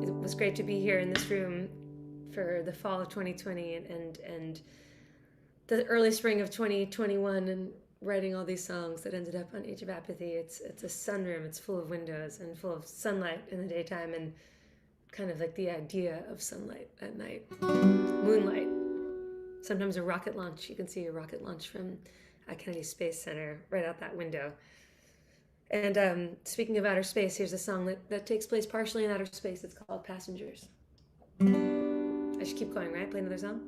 It was great to be here in this room for the fall of 2020 and the early spring of 2021 and writing all these songs that ended up on Age of Apathy. It's a sunroom. It's full of windows and full of sunlight in the daytime and kind of like the idea of sunlight at night. Moonlight. Sometimes a rocket launch. You can see a rocket launch from Kennedy Space Center right out that window. And speaking of outer space, here's a song that takes place partially in outer space. It's called Passengers. I should keep going, right? Play another song?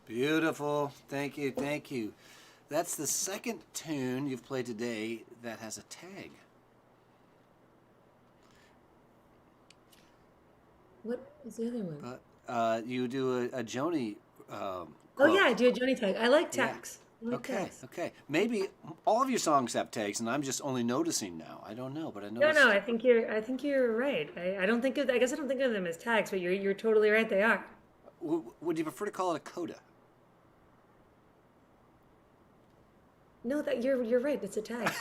Beautiful. Thank you. Thank you. That's the second tune you've played today that has a tag. What was the other one? You do a Joni. Oh yeah, I do a Joni tag. I like tags. Yeah. I like Okay. tags. Okay. Maybe all of your songs have tags, and I'm just only noticing now. I don't know, but I No, noticed. I think you're right. I don't think of. I guess I don't think of them as tags, but you're totally right. They are. Would you prefer to call it a coda? No, that you're right. It's a tag.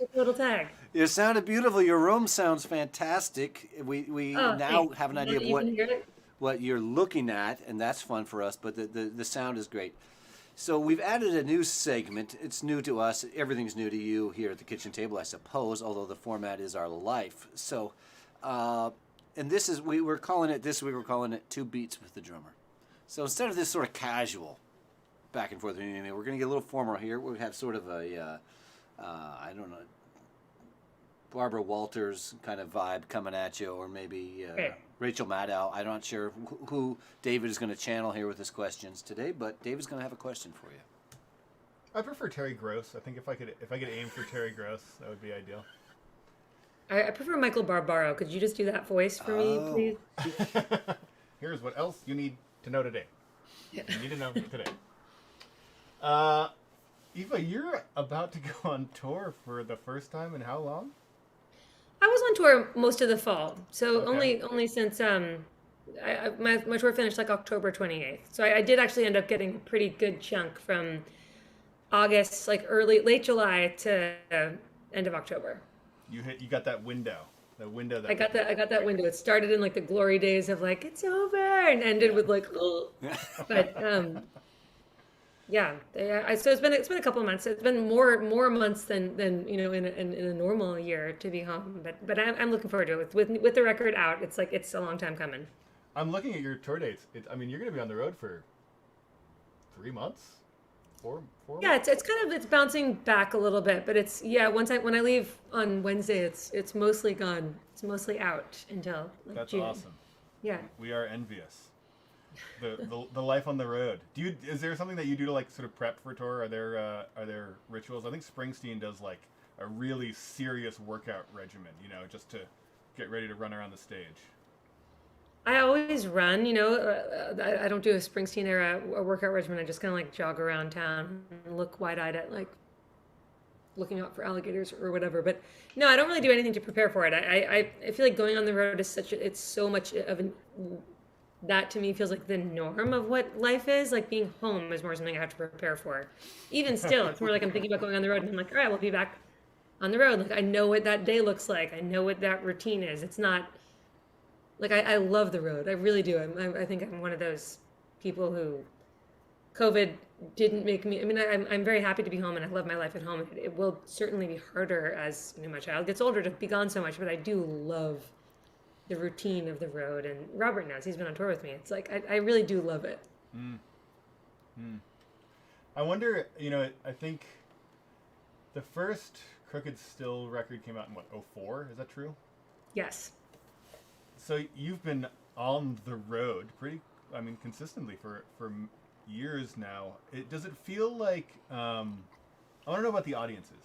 It's a little tag. It sounded beautiful. Your room sounds fantastic. We Oh, now thanks. have an Now idea that of you can hear it. what you're looking at, and that's fun for us. But the sound is great. So we've added a new segment. It's new to us. Everything's new to you here at the kitchen table, I suppose. Although the format is our life. So, and this is we were calling it this week. We're calling it Two Beats with the Drummer. So instead of this sort of casual back and forth, we're going to get a little formal here. We have sort of a I don't know, Barbara Walters kind of vibe coming at you, or maybe Okay. Rachel Maddow. I'm not sure who David is going to channel here with his questions today, but David's going to have a question for you. I prefer Terry Gross. I think if I could aim for Terry Gross, that would be ideal. I prefer Michael Barbaro. Could you just do that voice for Oh. me, please? Here's what else you need to know today. Yeah. You need to know today. Aoife, you're about to go on tour for the first time in how long? I was on tour most of the fall, so Okay. only since my tour finished like October 28th. So I did actually end up getting a pretty good chunk from August, like late July to end of October. You got that window. The window that I got that window. It started in like the glory days of like it's over, and ended with like, oh. But yeah. So it's been a couple of months. It's been more months than in a normal year to be home. But I'm looking forward to it. With the record out, it's like it's a long time coming. I'm looking at your tour dates. I mean, you're going to be on the road for 3 months, four. Yeah, it's bouncing back a little bit, but it's when I leave on Wednesday, it's mostly gone. It's mostly out until like That's June. awesome. Yeah. We are envious. The life on the road. Is there something that you do to like sort of prep for tour? Are there rituals? I think Springsteen does like a really serious workout regimen, just to get ready to run around the stage. I always run, I don't do a Springsteen era workout regimen. I just kind of like jog around town and look wide-eyed at like looking out for alligators or whatever. But no, I don't really do anything to prepare for it. I feel like going on the road is it's so much of that to me feels like the norm of what life is. Like being home is more something I have to prepare for. Even still, it's more like I'm thinking about going on the road and I'm like, all right, we'll be back on the road. Like I know what that day looks like. I know what that routine is. It's not like I love the road. I really do. I think I'm one of those people who COVID didn't make me. I mean, I'm very happy to be home and I love my life at home. It will certainly be harder as my child gets older to be gone so much, but I do love the routine of the road. And Robert knows, he's been on tour with me. It's like I really do love it. I wonder, I think the first Crooked Still record came out in what, 04? Is that true? Yes. So you've been on the road consistently for years now. Does it feel like, I want to know about the audiences.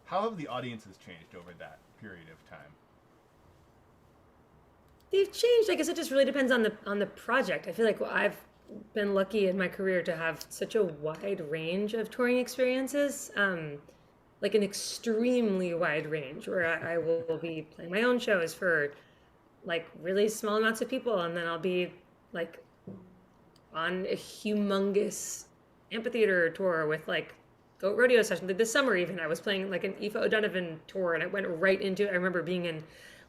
How have the audiences changed over that period of time? They've changed. I guess it just really depends on the project. I feel like I've been lucky in my career to have such a wide range of touring experiences, like an extremely wide range where I will be playing my own shows for like really small amounts of people, and then I'll be like on a humongous amphitheater tour with like goat rodeo session. This summer even I was playing like an Aoife O'Donovan tour, and I went right into. I remember being in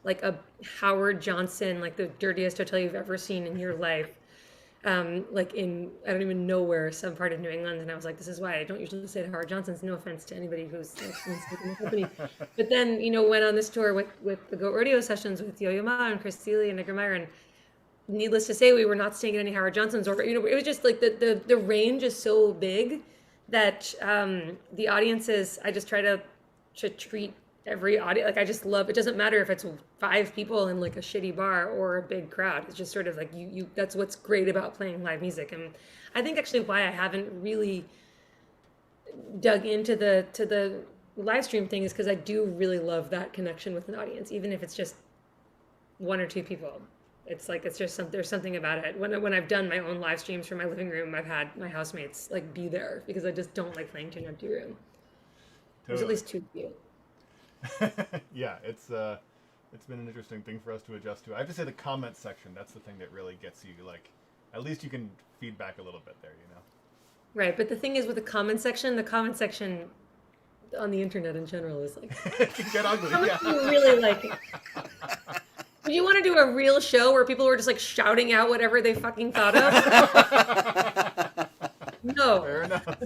like a Howard Johnson, like the dirtiest hotel you've ever seen in your life, like in I don't even know where, some part of New England, and I was like, this is why I don't usually say to Howard Johnson's. No offense to anybody who's in the company, but then went on this tour with the goat rodeo sessions with Yo-Yo Ma and Chris Seeley and Edgar Meyer, and needless to say, we were not staying at any Howard Johnson's, or it was just like the range is so big that the audiences, I just try to treat every audience like I just love. It doesn't matter if it's 5 people in like a shitty bar or a big crowd. It's just sort of like you that's what's great about playing live music. And I think actually why I haven't really dug into the live stream thing is because I do really love that connection with an audience, even if it's just 1 or 2 people. It's like there's something about it. When I've done my own live streams from my living room, I've had my housemates like be there because I just don't like playing to an empty room. There's at least 2 people. Yeah, it's been an interesting thing for us to adjust to. I have to say the comment section, that's the thing that really gets you, like, at least you can feedback a little bit there, Right, but the thing is with the comment section on the internet in general is like, It can get ugly. how much Yeah. do you really like it? Would you want to do a real show where people were just like shouting out whatever they fucking thought of? No. Fair enough.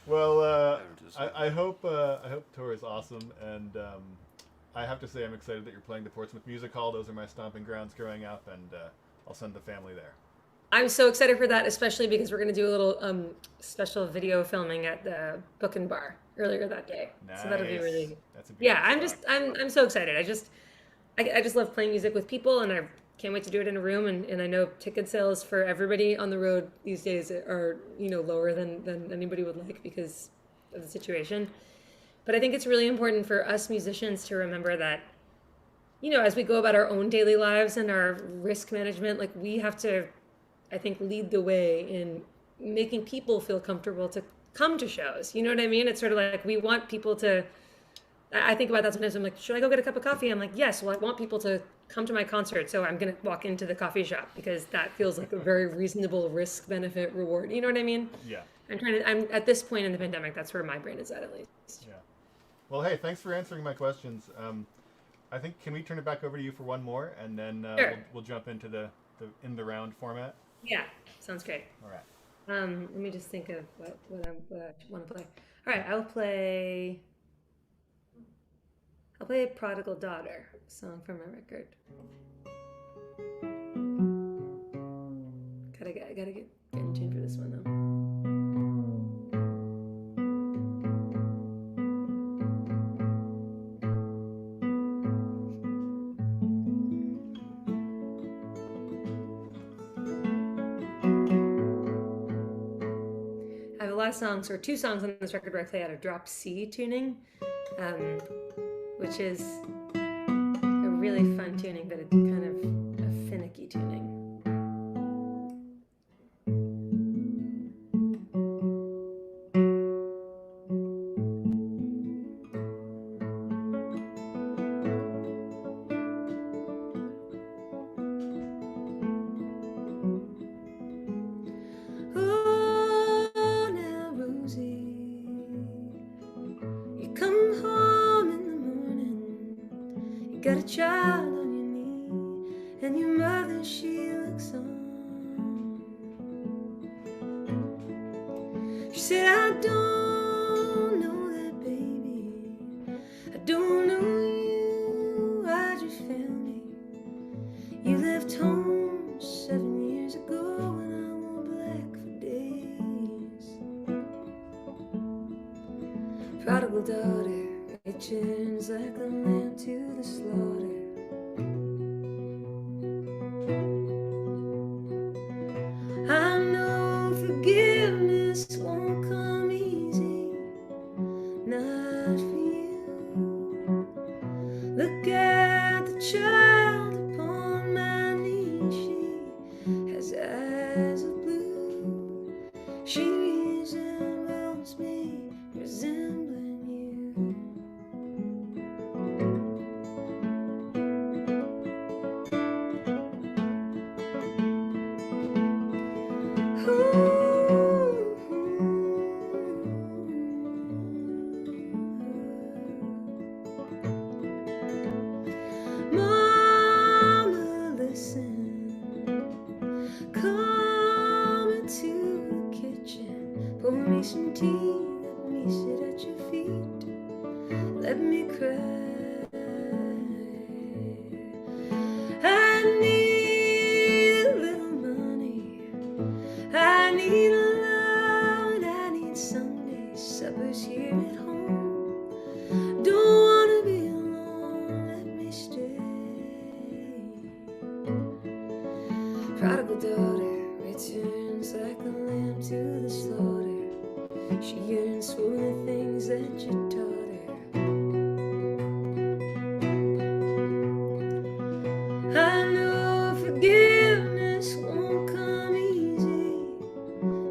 Well, I hope tour is awesome, and I have to say I'm excited that you're playing the Portsmouth Music Hall. Those are my stomping grounds growing up, and I'll send the family there. I'm so excited for that, especially because we're going to do a little special video filming at the Book and Bar earlier that day. Nice. So that'll be really, That's a yeah. beautiful I'm so excited. I just love playing music with people, and I can't wait to do it in a room. And I know ticket sales for everybody on the road these days are lower than anybody would like because of the situation. But I think it's really important for us musicians to remember that, as we go about our own daily lives and our risk management, like we have to, I think, lead the way in making people feel comfortable to come to shows. You know what I mean? It's sort of like we want people to, I think about that sometimes. I'm like, should I go get a cup of coffee? I'm like, yes, well, I want people to come to my concert, so I'm going to walk into the coffee shop because that feels like a very reasonable risk benefit reward. You know what I mean? Yeah. I'm at this point in the pandemic, that's where my brain is at least. Yeah. Well, hey, thanks for answering my questions. I think, can we turn it back over to you for one more, and then Sure. we'll jump into the in the round format. Yeah, sounds great. All right. Let me just think of what I want to play. All right, I'll play Prodigal Daughter, a song from my record. Gotta get in tune for this one though. I have a lot of songs, or two songs on this record where I play out a drop C tuning, which is a really fun tuning, but it's kind of a finicky tuning. Oh, now Rosie, you come home in the morning, you got a child on your knee, and your mother, she looks on. She said, I don't know that baby, I don't know you, I just found me. You left home 7 years ago, and I wore black for days. Prodigal daughter returns like a lamb to the slaughter. I know forgiveness won't come easy, not for you. Look at the child upon my knee, she has eyes of blue. She resembles me, resembling you. Mama, listen, come into the kitchen, pour me some tea, let me sit at your feet, let me cry. I need a little money, I need a love, and I need Sunday suppers here at home. Don't wanna be alone, let me stay. Prodigal daughter returns like a lamb to the slaughter. She yearns for the things that you taught her. I know forgiveness won't come easy,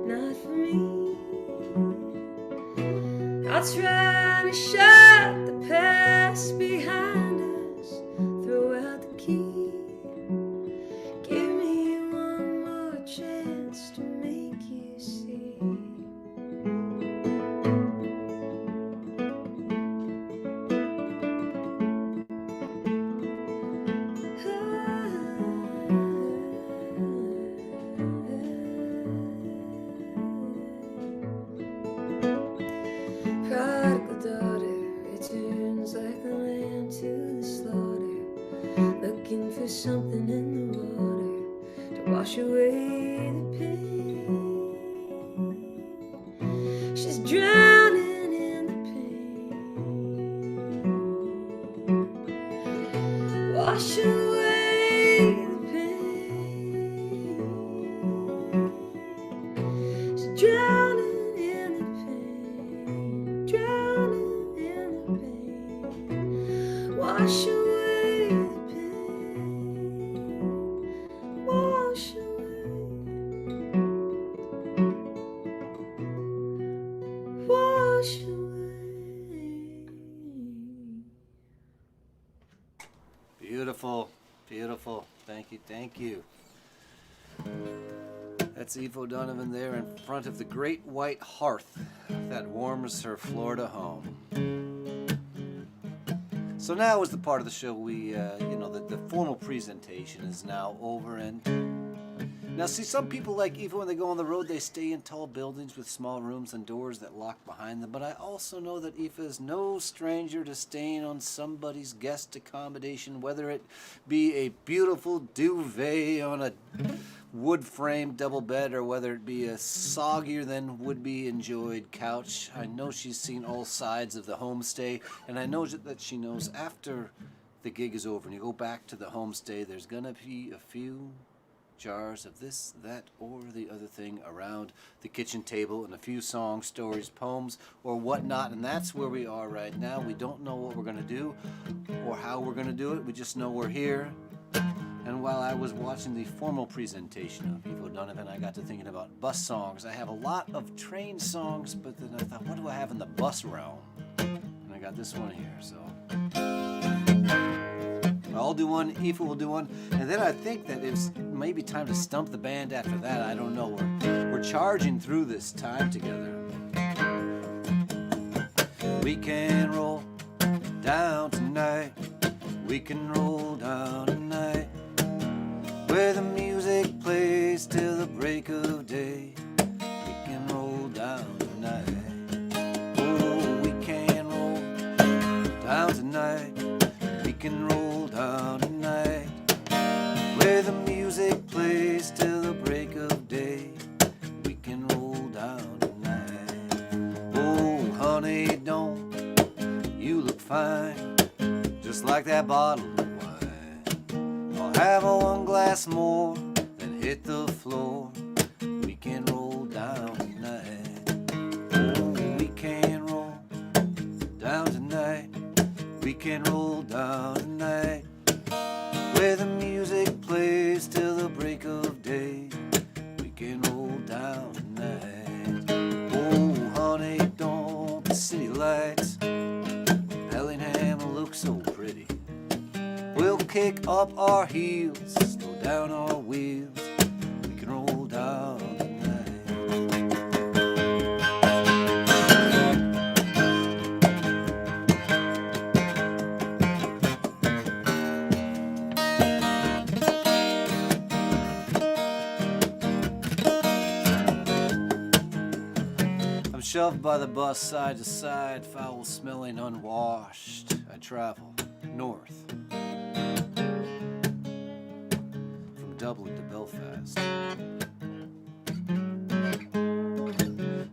not for me. I'll try to shut the past behind us, throw out the key. Give me one more chance to make you see. something in the water to wash away the pain. She's drowning in the pain. Wash away the pain. She's drowning in the pain. Drowning in the pain. Wash away. Beautiful, beautiful. Thank you, thank you. That's Aoife O'Donovan there in front of the great white hearth that warms her Florida home. So now is the part of the show the formal presentation is now over. And now, see, some people like Aoife, when they go on the road, they stay in tall buildings with small rooms and doors that lock behind them. But I also know that Aoife is no stranger to staying on somebody's guest accommodation, whether it be a beautiful duvet on a wood-framed double bed or whether it be a soggier than would-be enjoyed couch. I know she's seen all sides of the homestay, and I know that she knows after the gig is over and you go back to the homestay, there's gonna be a few jars of this, that, or the other thing around the kitchen table, and a few songs, stories, poems, or whatnot. And that's where we are right now. We don't know what we're going to do or how we're going to do it. We just know we're here. And while I was watching the formal presentation of Aoife O'Donovan, I got to thinking about bus songs. I have a lot of train songs, but then I thought, what do I have in the bus realm? And I got this one here, so I'll do one, Aoife will do one, and then I think that it's maybe time to stump the band after that. I don't know. We're charging through this time together. We can roll down tonight. We can roll down tonight. Where the music plays till the break of day. We can roll down tonight. Oh, we can roll down tonight. We can roll down tonight. Where the music plays till the break of day. We can roll down tonight. Oh, honey, don't you look fine, just like that bottle of wine. I'll have one glass more, then hit the floor. We can roll down tonight. Oh, we can roll down tonight. We can roll down tonight. Where the music plays till the break of day. We can roll down tonight. Oh, honey, don't the city lights Bellingham look so pretty. We'll kick up our heels, slow down our wheels. We can roll down tonight. Shoved by the bus side to side, foul smelling, unwashed. I travel north from Dublin to Belfast.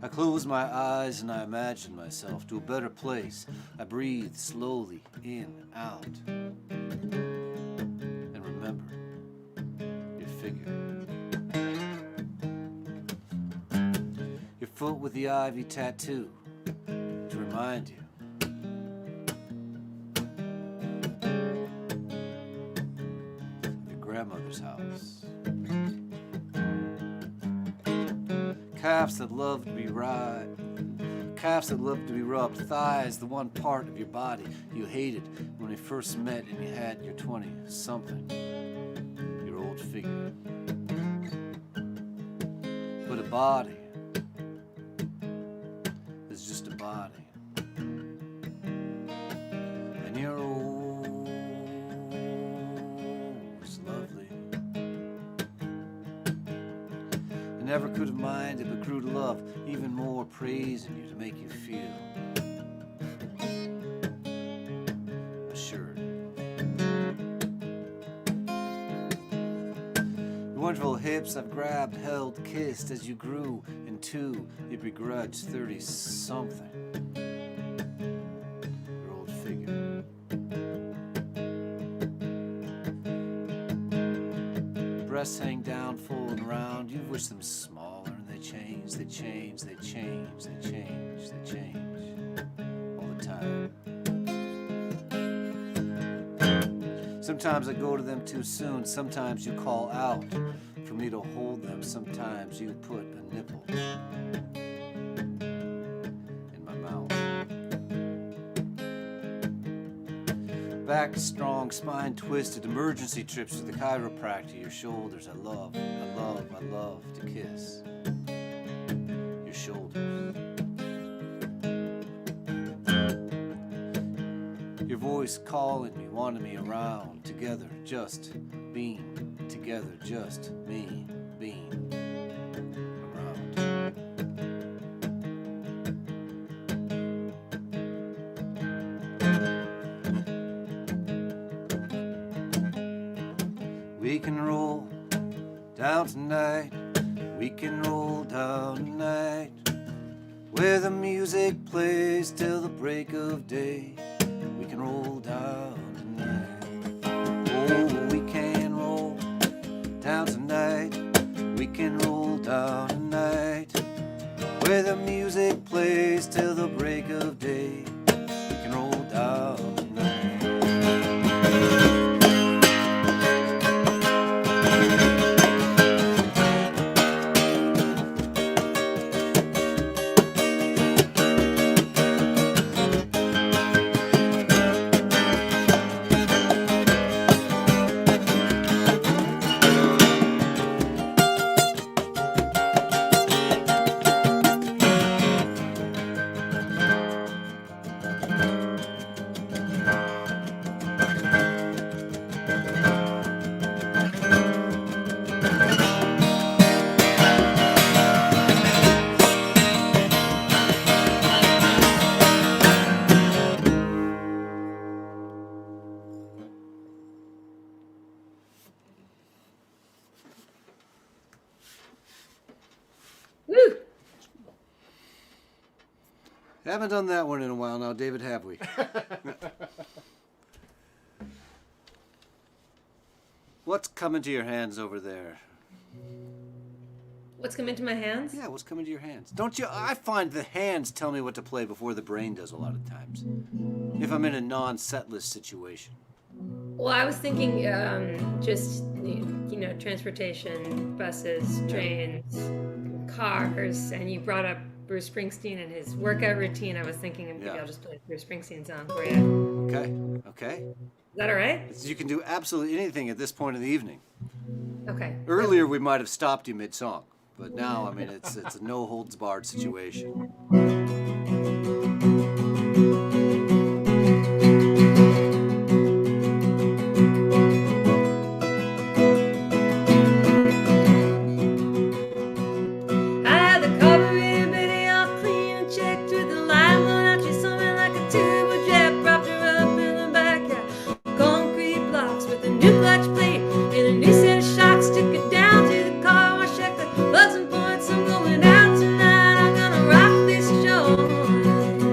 I close my eyes and I imagine myself to a better place. I breathe slowly in, out, and remember your figure. Foot with the ivy tattoo to remind you. Your grandmother's house. Calves that love to be calves that love to be rubbed. Thighs, the one part of your body you hated when we first met and you had your 20-something, your old figure. But a body is just a body. And you're always lovely. I never could have minded but grew to love even more, praising you to make you feel assured. Wonderful hips I've grabbed, held, kissed as you grew into your begrudged 30-something. Your old figure. Breasts hang down, full and round. You've wished them smaller, and they change, they change, they change, they change, they change. All the time. Sometimes I go to them too soon. Sometimes you call out for me to hold them. Sometimes you put a nipple in my mouth. Back strong, spine twisted, emergency trips to the chiropractor. Your shoulders, I love, I love, I love to kiss your shoulders. Your voice calling me, wanting me around, together, just being together, just me being around. We can roll down tonight, we can roll down tonight, where the music plays till the break of day. We can roll down tonight. Oh, we can roll down tonight. We can roll down tonight, where the music plays till the break of day. We can roll down tonight. Woo! Haven't done that one in a while now, David, have we? What's coming to your hands over there? What's come into my hands? Yeah, what's coming to your hands? Don't you? I find the hands tell me what to play before the brain does a lot of times. If I'm in a non-set list situation. Well, I was thinking just, transportation, buses, trains, cars, and you brought up Bruce Springsteen and his workout routine. I was thinking maybe Yeah. I'll just play a Bruce Springsteen song for you. Okay. Is that all right? You can do absolutely anything at this point in the evening. Okay. Earlier, we might have stopped you mid-song, but now, I mean, it's a no-holds-barred situation. I had the carburetor Betty all clean and checked with the line blown out. She saw me like a turbo jet, propped her up in the backyard. Concrete blocks with a new clutch plate and a new set of shocks. Took it down to the car wash, checked the plugs and points. I'm going out tonight. I'm gonna rock this joint.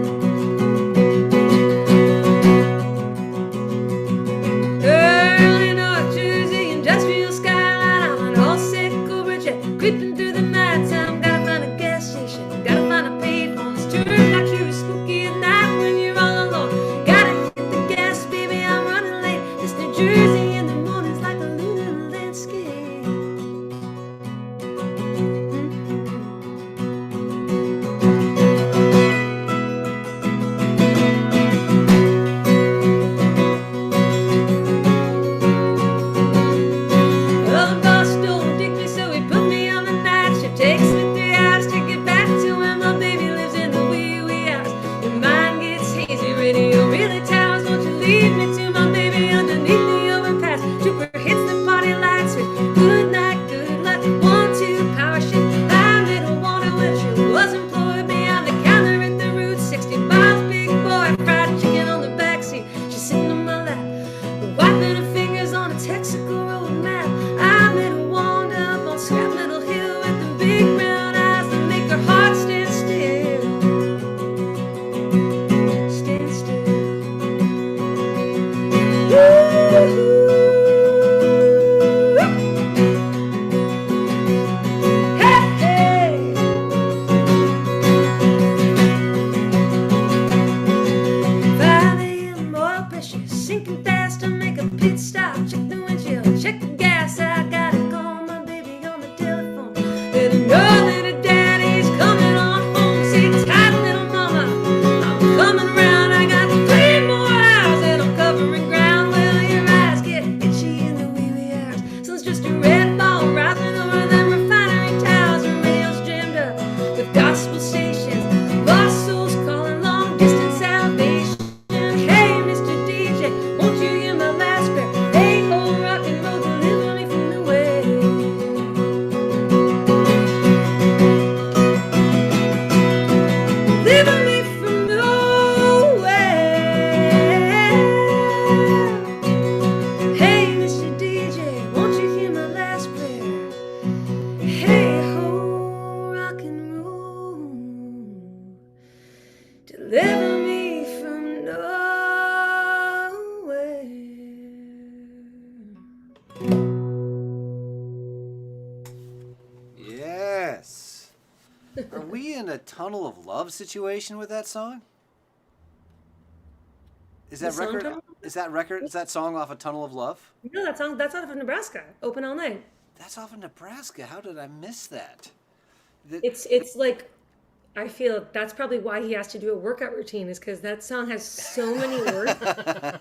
the windshield, check the gas. I gotta call my baby on the telephone. Let her know that her daddy's coming on home. Sit tight, little mama, I'm coming round. I got 3 more hours and I'm covering ground. Well, your eyes get itchy in the wee wee hours. Sun's just a red ball rising over them refinery towers. And radio's jammed up with gospel stations. Lost souls calling long distance salvation. Hey, Mr. DJ, won't you hear my last prayer? Hey, ho, rock and roll, deliver me from the way. Deliver me from the way. Hey, Mr. DJ, won't you hear my last prayer? Hey, ho, rock and roll, deliver me from nowhere. Yes. Are we in a tunnel of love situation with that song? Is that The song record? Tunnel? Is that song off of Tunnel of Love? No, that's out of Nebraska. Open all night. That's off of Nebraska. How did I miss that? It's like, I feel that's probably why he has to do a workout routine, is because that song has so many words, and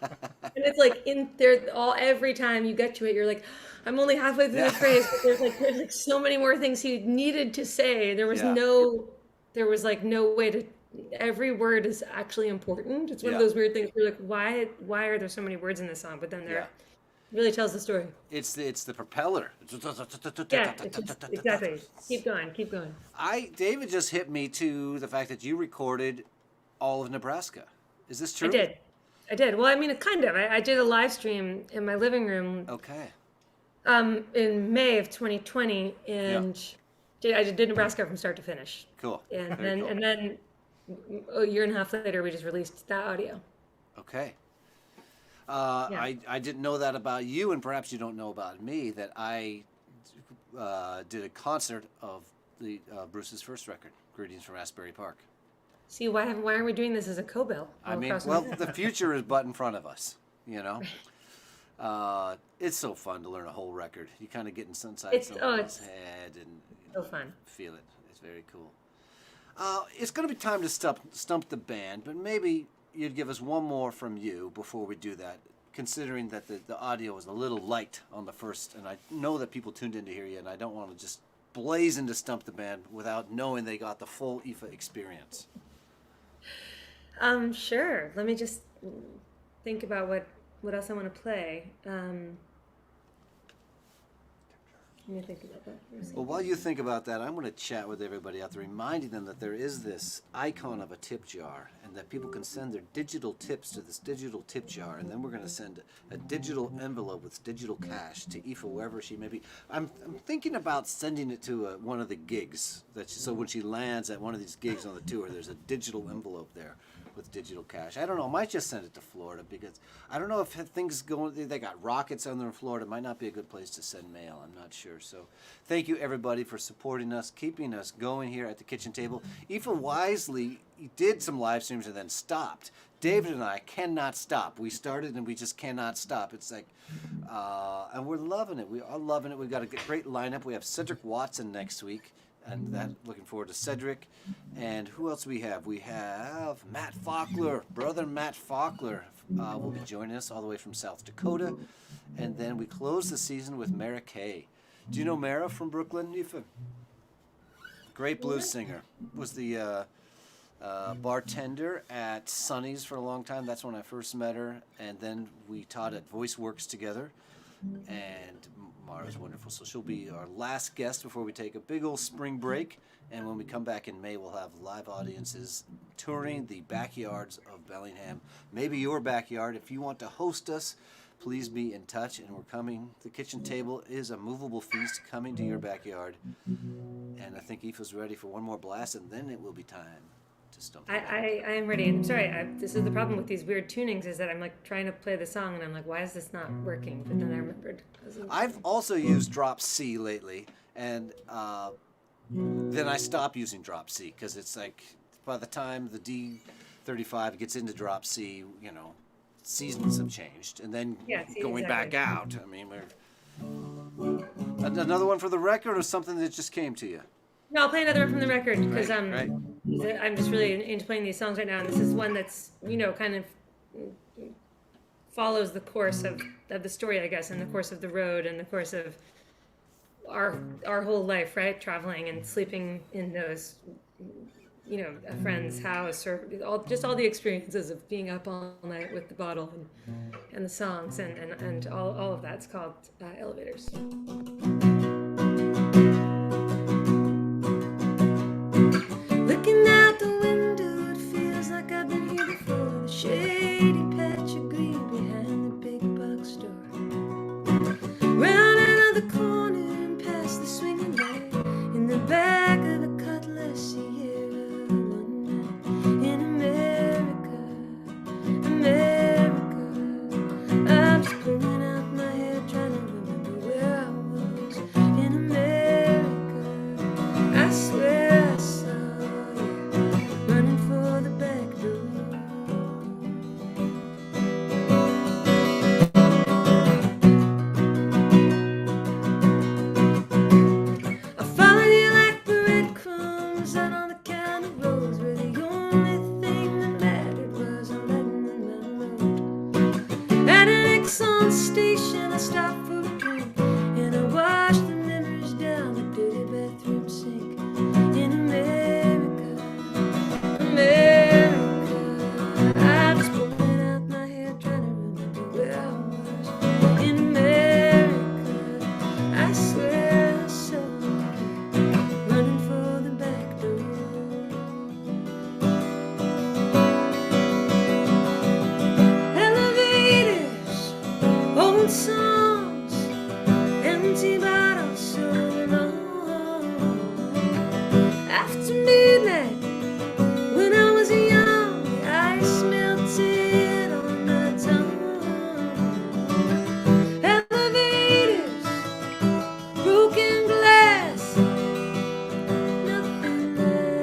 it's like in there every time you get to it, you're like, I'm only halfway through the phrase, but there's like so many more things he needed to say. There was Yeah. no way to. Every word is actually important. It's one of Yeah. those weird things where you're like, why are there so many words in this song? But then Yeah. it really tells the story. It's the propeller. Yeah, exactly. Keep going. David just hit me to the fact that you recorded all of Nebraska. Is this true? I did. Well, I mean, kind of. I did a live stream in my living room Okay. in May of 2020, and I did Nebraska from start to finish. Cool. And Very cool. then a year and a half later, we just released that audio. Okay. Yeah. I didn't know that about you, and perhaps you don't know about me, that I did a concert of the Bruce's first record, Greetings from Asbury Park. See, why aren't we doing this as a co-bill? I mean, well, the future is but in front of us, you know? It's so fun to learn a whole record. You kind of get inside someone's head and so fun. feel it. It's very cool. It's going to be time to stump the band, but maybe you'd give us one more from you before we do that, considering that the audio was a little light on the first, and I know that people tuned in to hear you, and I don't want to just blaze into Stump the Band without knowing they got the full Aoife experience. Sure. Let me just think about what else I want to play. Let me think about that for a second. Well, while you think about that, I'm going to chat with everybody out there, reminding them that there is this icon of a tip jar, and that people can send their digital tips to this digital tip jar, and then we're going to send a digital envelope with digital cash to Aoife, wherever she may be. I'm thinking about sending it to one of the gigs, so when she lands at one of these gigs on the tour, there's a digital envelope there with digital cash. I don't know. I might just send it to Florida, because I don't know if things they got rockets on there in Florida. It might not be a good place to send mail. I'm not sure. So thank you, everybody, for supporting us, keeping us going here at the kitchen table. Aoife wisely did some live streams and then stopped. David and I cannot stop. We started and we just cannot stop. It's like, and we're loving it. We are loving it. We've got a great lineup. We have Cedric Watson next week. And that, looking forward to Cedric. And who else we have? We have Matt Faulkner, brother Matt Faulkner will be joining us all the way from South Dakota. And then we close the season with Mara Kay. Do you know Mara from Brooklyn, Aoife? Great blues singer. Was the bartender at Sonny's for a long time. That's when I first met her. And then we taught at Voice Works together. And Mara's wonderful. So she'll be our last guest before we take a big old spring break. And when we come back in May, we'll have live audiences touring the backyards of Bellingham. Maybe your backyard. If you want to host us, please be in touch. And we're coming. The kitchen table is a movable feast coming to your backyard. And I think Aoife's ready for one more blast, and then it will be time to stump. I am ready. I'm sorry. This is the problem with these weird tunings, is that I'm like trying to play the song and I'm like, why is this not working? But then I remembered. I've also used drop C lately, and then I stopped using drop C, because it's like by the time the D35 gets into drop C, seasons have changed, and then Yeah, see, going back exactly. out. I mean, another one for the record, or something that just came to you. No, I'll play another one from the record because Right. I'm just really into playing these songs right now, and this is one that's kind of follows the course of the story, I guess, and the course of the road and the course of our whole life, right? Traveling and sleeping in those, a friend's house, or all the experiences of being up all night with the bottle and the songs and all of that's called Elevators. Looking out the window, it feels like I've been here before. The shady patch of green behind the big box store. Round out of the corner and past the swinging light, in the back of a Cutlass Sierra, one night in America, America. I'm just pulling out my hair, trying to remember where I was in America. I swear I saw you running for the back door. I followed you like breadcrumbs out on the county roads, where the only thing that mattered was a letting them unload. At an Exxon station, I stopped for a drink, and I washed the memories down the dirty bathroom sink. In America, America, I'm just pulling out my hair, trying to remember where I was. In America, I swear I saw you running for the back door. Elevators, old songs, empty bottles so long. After midnight, when I was young, the ice melted on my tongue. Elevators, broken glass, nothing left.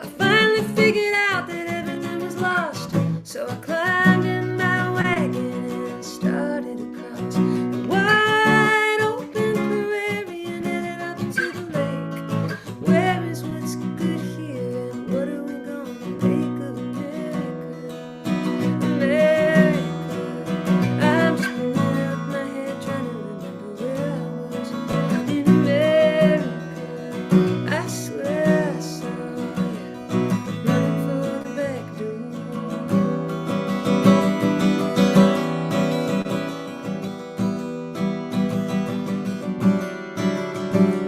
I finally figured out that everything was lost, so I climbed in my wagon and started across the wide open prairie and headed up to the lake. Where is what's good here, and what are we gonna make of America? America, I'm just pulling out my hair, trying to remember where I was. In America, I swear I saw you running for the back door.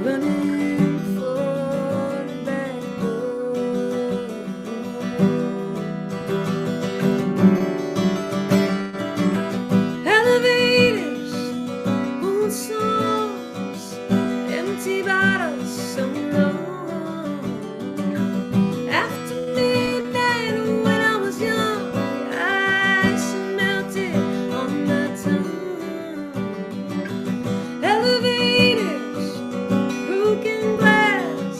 Running for the back door. Elevators, old songs, empty bottles so long. After midnight, when I was young, the ice melted on my tongue. Elevators, broken glass,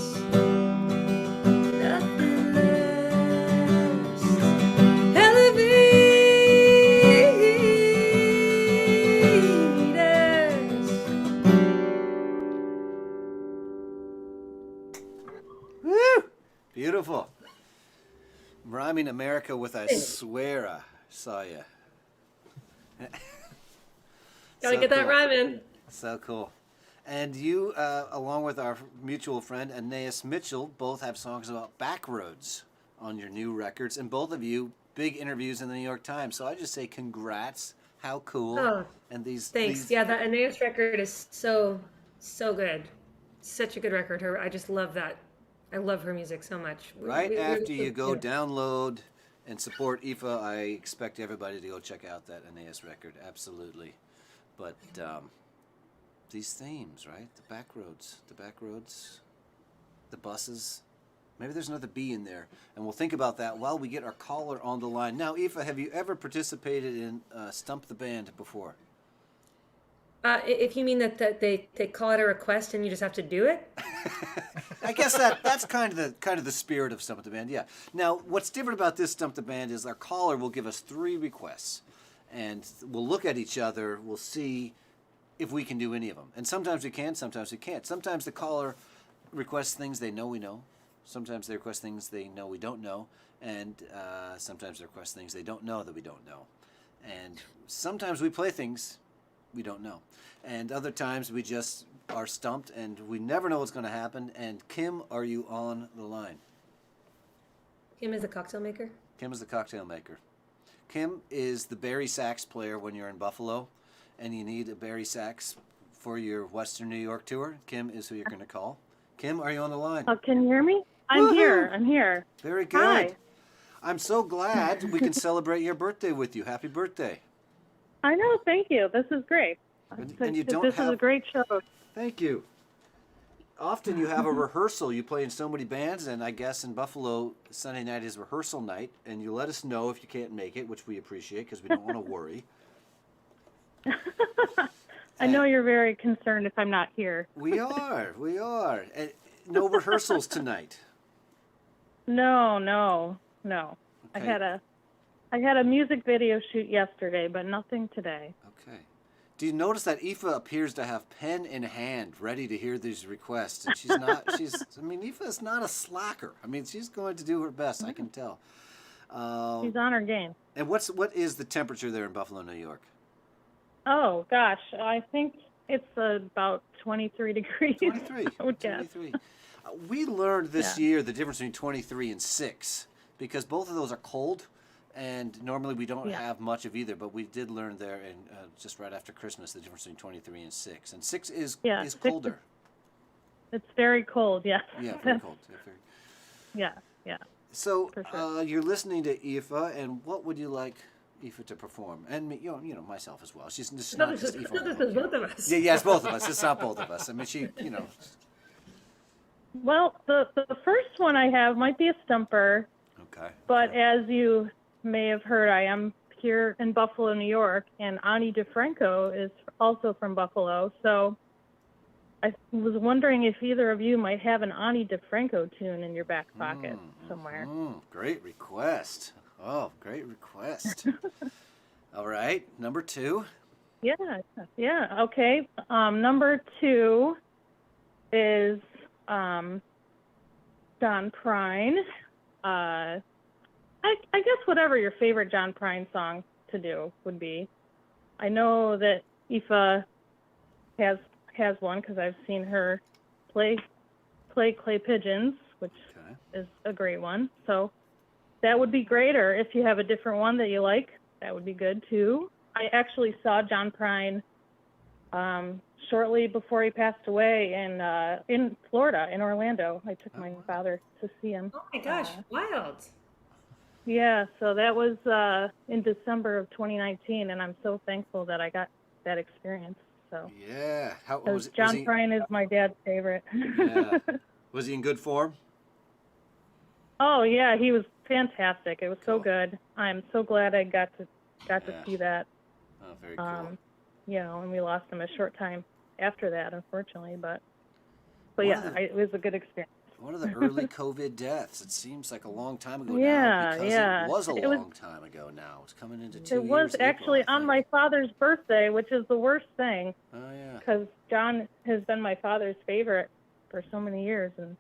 nothing lasts. Elevators. Woo! Beautiful. Rhyming America with I swear I saw you. Gotta get that rhyming. So cool. And you, along with our mutual friend Aeneas Mitchell, both have songs about back roads on your new records, and both of you big interviews in the New York Times. So I just say congrats. How cool. Oh, And these thanks. Yeah, that Aeneas record is so good. Such a good record. I just love that. I love her music so much. Right after you go yeah. download and support Aoife, I expect everybody to go check out that Aeneas record. Absolutely. But these themes, right? The back roads, the buses. Maybe there's another B in there. And we'll think about that while we get our caller on the line. Now, Aoife, have you ever participated in Stump the Band before? If you mean that they call it a request and you just have to do it. I guess that's kind of the spirit of Stump the Band. Yeah. Now, what's different about this Stump the Band is our caller will give us 3 requests, and we'll look at each other. We'll see if we can do any of them. And sometimes we can, sometimes we can't. Sometimes the caller requests things they know we know. Sometimes they request things they know we don't know, and sometimes they request things they don't know that we don't know. And sometimes we play things we don't know. And other times we just are stumped and we never know what's going to happen. And Kim, are you on the line? Kim is the cocktail maker. Kim is the cocktail maker. Kim is the bari sax player when you're in Buffalo and you need a bari sax for your Western New York tour. Kim is who you're going to call. Kim, are you on the line? Oh, can you hear me? I'm here. I'm here. Very good. Hi. I'm so glad we can celebrate your birthday with you. Happy birthday. I know. Thank you. This is great. And you don't this have... is a great show. Thank you. Often you have a rehearsal. You play in so many bands, and I guess in Buffalo, Sunday night is rehearsal night, and you let us know if you can't make it, which we appreciate because we don't want to worry. I know you're very concerned if I'm not here. We are. And no rehearsals tonight. No. Okay. I had a music video shoot yesterday, but nothing today. Okay. Do you notice that Aoife appears to have pen in hand, ready to hear these requests? And Aoife is not a slacker. She's going to do her best, I can tell. She's on her game. And what is the temperature there in Buffalo, New York? Oh, gosh. I think it's about 23 degrees. 23. I would guess. 23. We learned this year the difference between 23 and 6 because both of those are cold. And normally we don't have much of either, but we did learn there in just right after Christmas the difference between 23 and 6. And 6 is colder. It's very cold, yes. Yeah, very cold. Yeah. So sure. You're listening to Aoife, and what would you like Aoife to perform? And me, myself as well. She's not just Aoife. This is both of us. Yeah, it's both of us. It's not both of us. Well, the first one I have might be a stumper. Okay. But as you may have heard, I am here in Buffalo, New York, and Ani DeFranco is also from Buffalo. So I was wondering if either of you might have an Ani DeFranco tune in your back pocket somewhere. Great request. Oh, great request. All right, number 2. Yeah, okay. Number 2 is John Prine. I guess whatever your favorite John Prine song to do would be. I know that Aoife has one because I've seen her play Clay Pigeons, which is a great one. So that would be great. Or if you have a different one that you like, that would be good too. I actually saw John Prine shortly before he passed away in Florida, in Orlando. I took my father to see him. Oh my gosh, wild. Yeah, so that was in December of 2019, and I'm so thankful that I got that experience. So yeah, John Prine is my dad's favorite. Yeah. Was he in good form? Oh yeah, he was fantastic. It was so good. I'm so glad I got to see that. Oh, very cool. And we lost him a short time after that, unfortunately. But it was a good experience. One of the early COVID deaths. It seems like a long time ago now. It was a long time ago now. It's coming into 2 years. It was actually on my father's birthday, which is the worst thing. Oh, yeah. Because John has been my father's favorite for so many years, and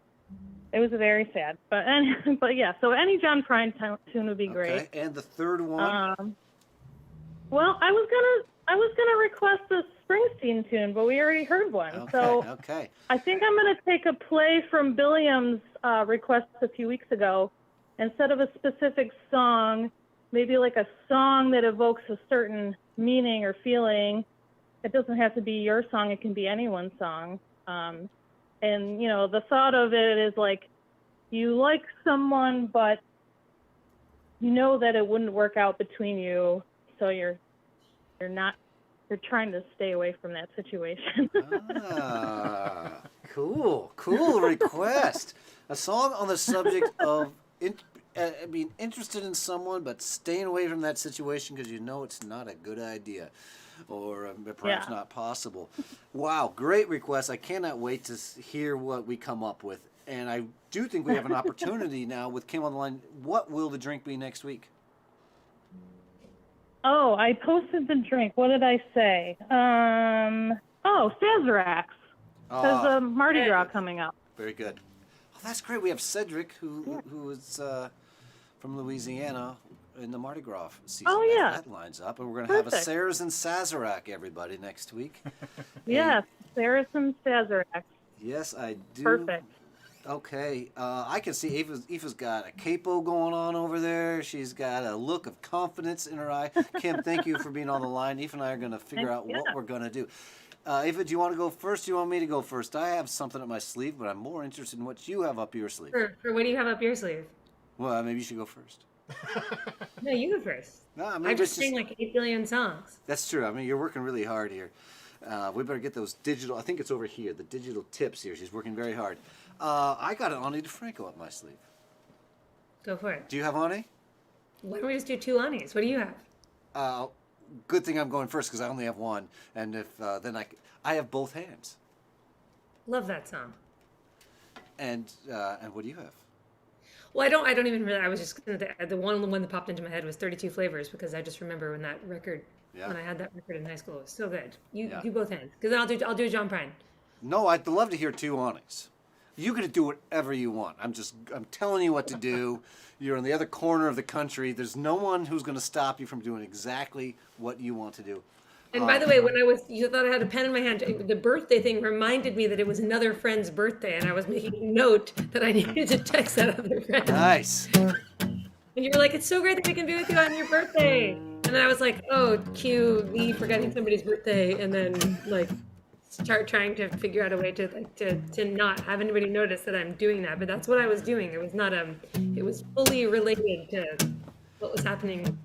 it was very sad. But yeah, so any John Prine tune would be great. Okay, and the third one? Well, I was gonna request a Springsteen tune, but we already heard one. Okay. I think I'm gonna take a play from Billingham's request a few weeks ago. Instead of a specific song, maybe like a song that evokes a certain meaning or feeling. It doesn't have to be your song; it can be anyone's song. And the thought of it is like you like someone, but you know that it wouldn't work out between you, so you're trying to stay away from that situation. Cool request. A song on the subject of being interested in someone but staying away from that situation because you know it's not a good idea. or perhaps Yeah. not possible. Wow, great request. I cannot wait to hear what we come up with. And I do think we have an opportunity now with Kim on the line. What will the drink be next week? Oh, I posted the drink. What did I say? Sazerac. There's a Mardi very Gras good. coming up. Very good. Oh, that's great. We have Cedric, who is from Louisiana in the Mardi Gras season. Oh, yeah. That lines up. And we're going to have a Perfect. Sarazin Sazerac, everybody, next week. Yes, Saracen Sazerac. Yes, I do. Perfect. Okay. I can see Aoife's got a capo going on over there. She's got a look of confidence in her eye. Kim, thank you for being on the line. Aoife and I are going to figure out what we're going to do. Aoife, do you want to go first? Do you want me to go first? I have something up my sleeve, but I'm more interested in what you have up your sleeve. For what do you have up your sleeve? Well, maybe you should go first. No, you go first. No, I mean, I just sing like 8 billion songs. That's true. I mean, you're working really hard here. We better get those digital. I think it's over here. The digital tips here. She's working very hard. I got an Ani DeFranco up my sleeve. Go for it. Do you have Ani? Why don't we just do 2 Anis? What do you have? Good thing I'm going first because I only have one. And if then I have both hands. Love that song. And what do you have? Well, I don't even really. I was just gonna. The one that popped into my head was 32 Flavors because I just remember when that record, when I had that record in high school, it was so good. You do both hands because then I'll do John Prine. No, I'd love to hear 2 Anis. You're gonna do whatever you want. I'm telling you what to do. You're in the other corner of the country. There's no one who's gonna stop you from doing exactly what you want to do. And by the way, when you thought I had a pen in my hand, the birthday thing reminded me that it was another friend's birthday, and I was making a note that I needed to text that other friend. Nice. And you were like, "It's so great that we can be with you on your birthday." And then I was like, "Oh, cue me forgetting somebody's birthday," and then like start trying to figure out a way to not have anybody notice that I'm doing that. But that's what I was doing. It was not it was fully related to what was happening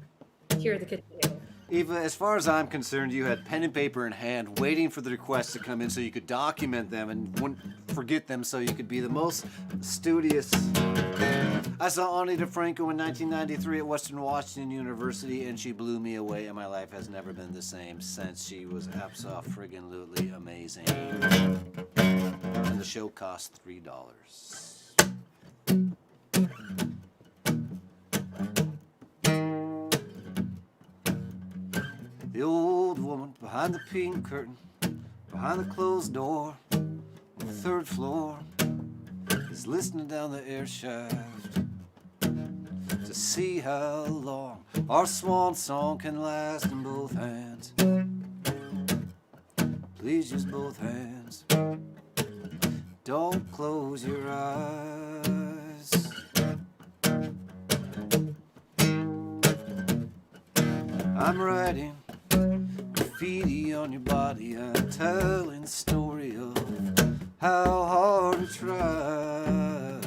here at the kitchen table. Eva, as far as I'm concerned, you had pen and paper in hand, waiting for the requests to come in so you could document them and wouldn't forget them so you could be the most studious. I saw Ani DeFranco in 1993 at Western Washington University, and she blew me away, and my life has never been the same since. She was abso-friggin-lutely amazing. And the show cost $3. The old woman behind the pink curtain, behind the closed door on the 3rd floor, is listening down the air shaft to see how long our swan song can last in both hands. Please use both hands. Don't close your eyes. I'm writing graffiti on your body. I'm telling the story of how hard we tried.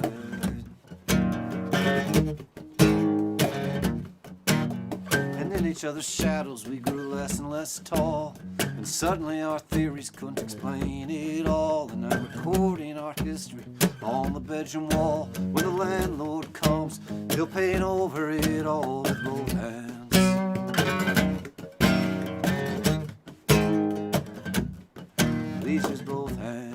And in each other's shadows we grew less and less tall, and suddenly our theories couldn't explain it all. And I'm recording our history on the bedroom wall. When the landlord comes, he'll paint over it all with both hands. Please use both hands.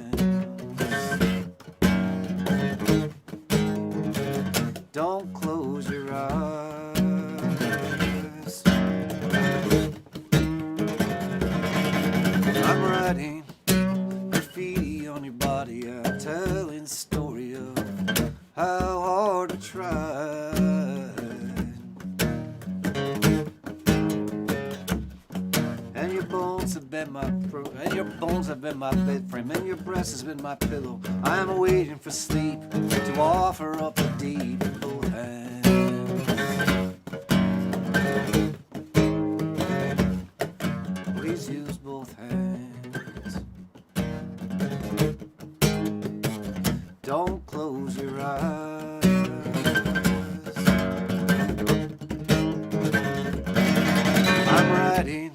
Don't close your eyes. I'm writing graffiti on your body. I'm telling the story of how hard we tried. And your bones have been my bed frame, and your breast has been my pillow. I am waiting for sleep to offer up the deed in both hands. Please use both hands. Don't close your eyes. I'm writing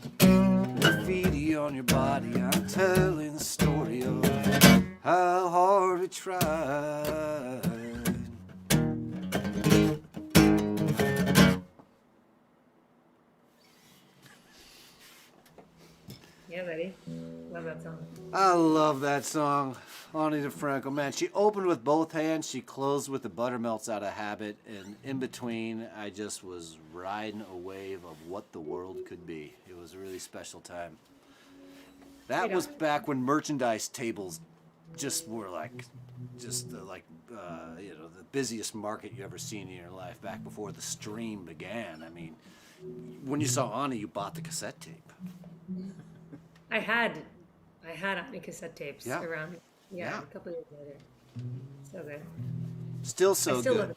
graffiti on your body. I'm telling the story of how hard we tried. Yeah, buddy. Love that song. I love that song, Ani DeFranco. Man, she opened with both hands, she closed with the Buttermelts Out of Habit, and in between, I just was riding a wave of what the world could be. It was a really special time. That was back when merchandise tables just were like, the busiest market you ever seen in your life. Back before the stream began. I mean, when you saw Ani, you bought the cassette tape. I had Ani cassette tapes Yeah. around. Yeah. A couple years later. So good. Still so I still good. love it.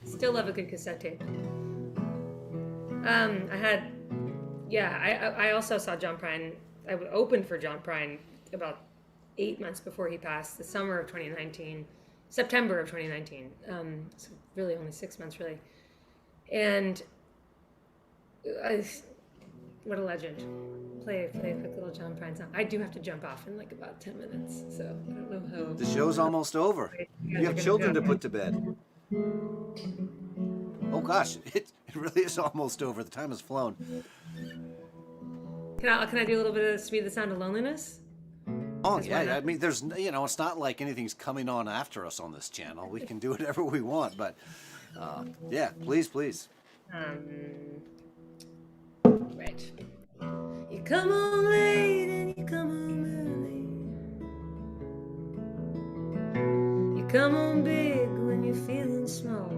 Still love a good cassette tape. I also saw John Prine. I opened for John Prine about 8 months before he passed, the summer of 2019, September of 2019. So really only 6 months, really. And what a legend. Play a quick little John Prine song. I do have to jump off in like about 10 minutes, so I don't know how. The show's almost over. You have children to put to bed. Oh gosh, it really is almost over. The time has flown. Can I do a little bit of Speed the Sound of Loneliness? Oh yeah, I mean, there's it's not like anything's coming on after us on this channel. We can do whatever we want, but yeah, please. Right. You come on late and you come on early. You come on big when you're feeling small.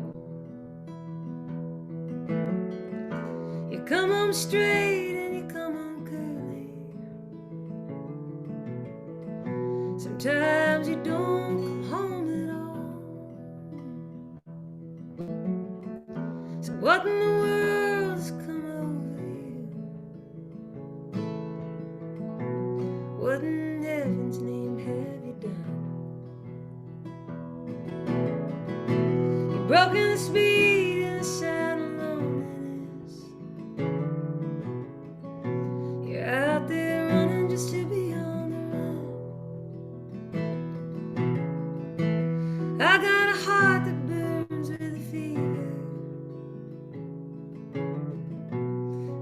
You come on straight and you come on curly. Sometimes you don't come home at all. So what in the world has come over you? What in heaven's name have you done? You've broken the speed and the sound of loneliness. You're out there running just to be on the run. I got a heart that burns with a fever.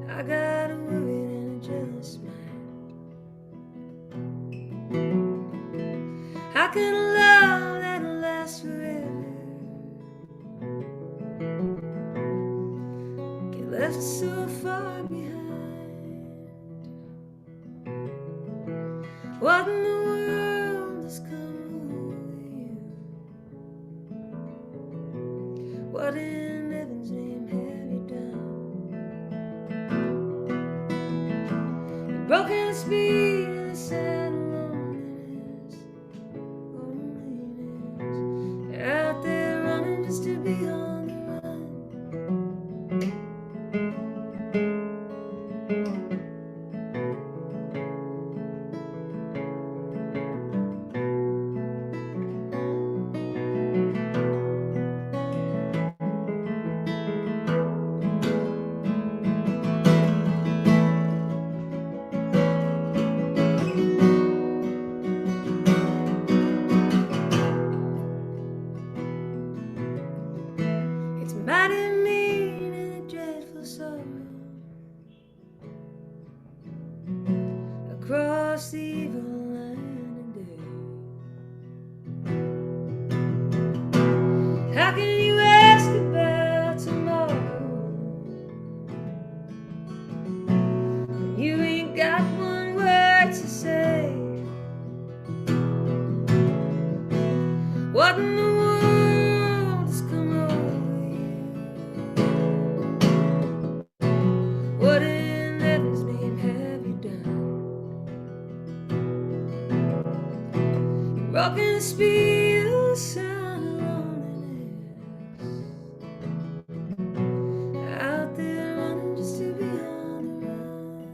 I got a worried and a jealous mind. How can a love that'll last forever get left so far behind? What in the world has come over you? What in heaven's name have you done? You've broken the speed and the sound of loneliness. You're out there running just to be on the run. It's mighty mean and a dreadful sorrow across the evil line of day. How can you ask about tomorrow when you ain't got one word to say? What in the world has come over you? What in heaven's name have you done? You've broken the speed of the sound of loneliness. Out there running just to be on the run.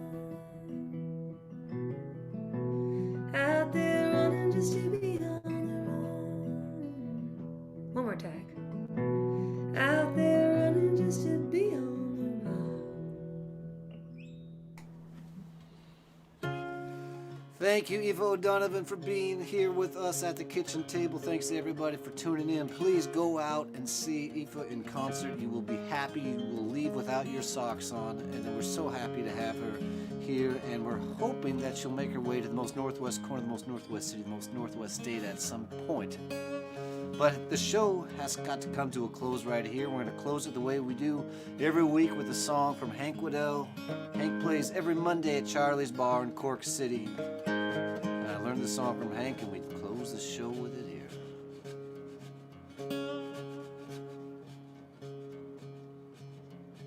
Out there running just to be on the run. One more tag. Out there running just to be on the run. Thank you, Aoife O'Donovan, for being here with us at the kitchen table. Thanks to everybody for tuning in. Please go out and see Aoife in concert. You will be happy. You will leave without your socks on, and we're so happy to have her here, and we're hoping that she'll make her way to the most northwest corner, the most northwest city, the most northwest state at some point. But the show has got to come to a close right here. We're going to close it the way we do every week with a song from Hank Waddell. Hank plays every Monday at Charlie's Bar in Cork City. And I learned the song from Hank, and we close the show with it here.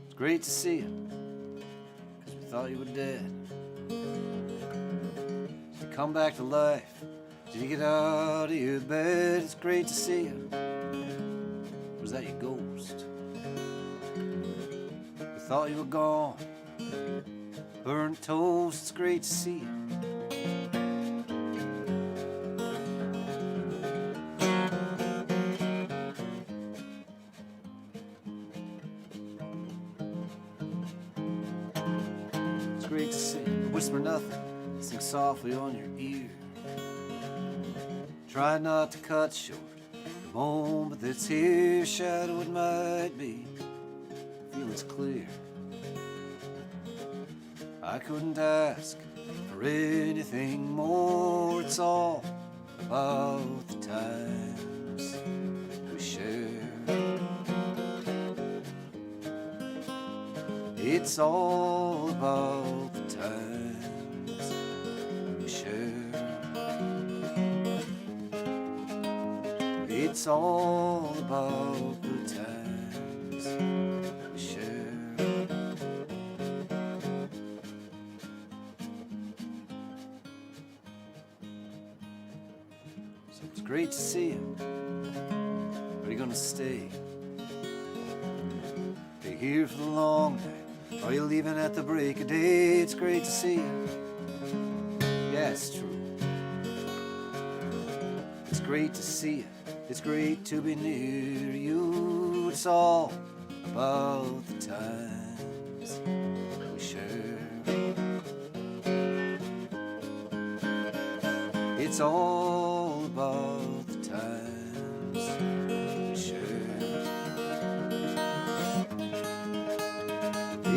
It's great to see you, because we thought you were dead. You come back to life. Did you get out of your bed? It's great to see you. Was that your ghost? We thought you were gone. Burnt toast, it's great to see you. It's great to see you. Whisper nothing, sing softly on your ear. Try not to cut short the moment that's here. Shadow it might be, feeling's clear. I couldn't ask for anything more. It's all about the times we share. It's all about the times we share. It's all about the times we share. So it's great to see you. Are you gonna stay? Are you here for the long night? Are you leaving at the break of day? It's great to see you. Yeah, it's true. It's great to see you. It's great to be near you. It's all about the times we share. It's all about the times we share.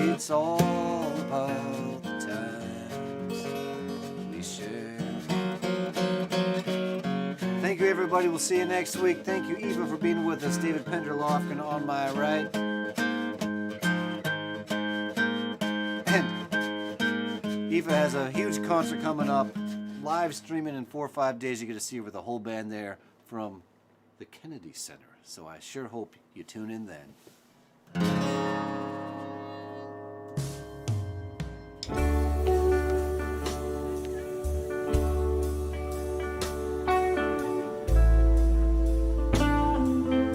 It's all about the times we share. Thank you, everybody. We'll see you next week. Thank you, Eva, for being with us. David Penderlofgren on my right. And Eva has a huge concert coming up. Live streaming in 4 or 5 days. You get to see her with the whole band there from the Kennedy Center. So I sure hope you tune in then.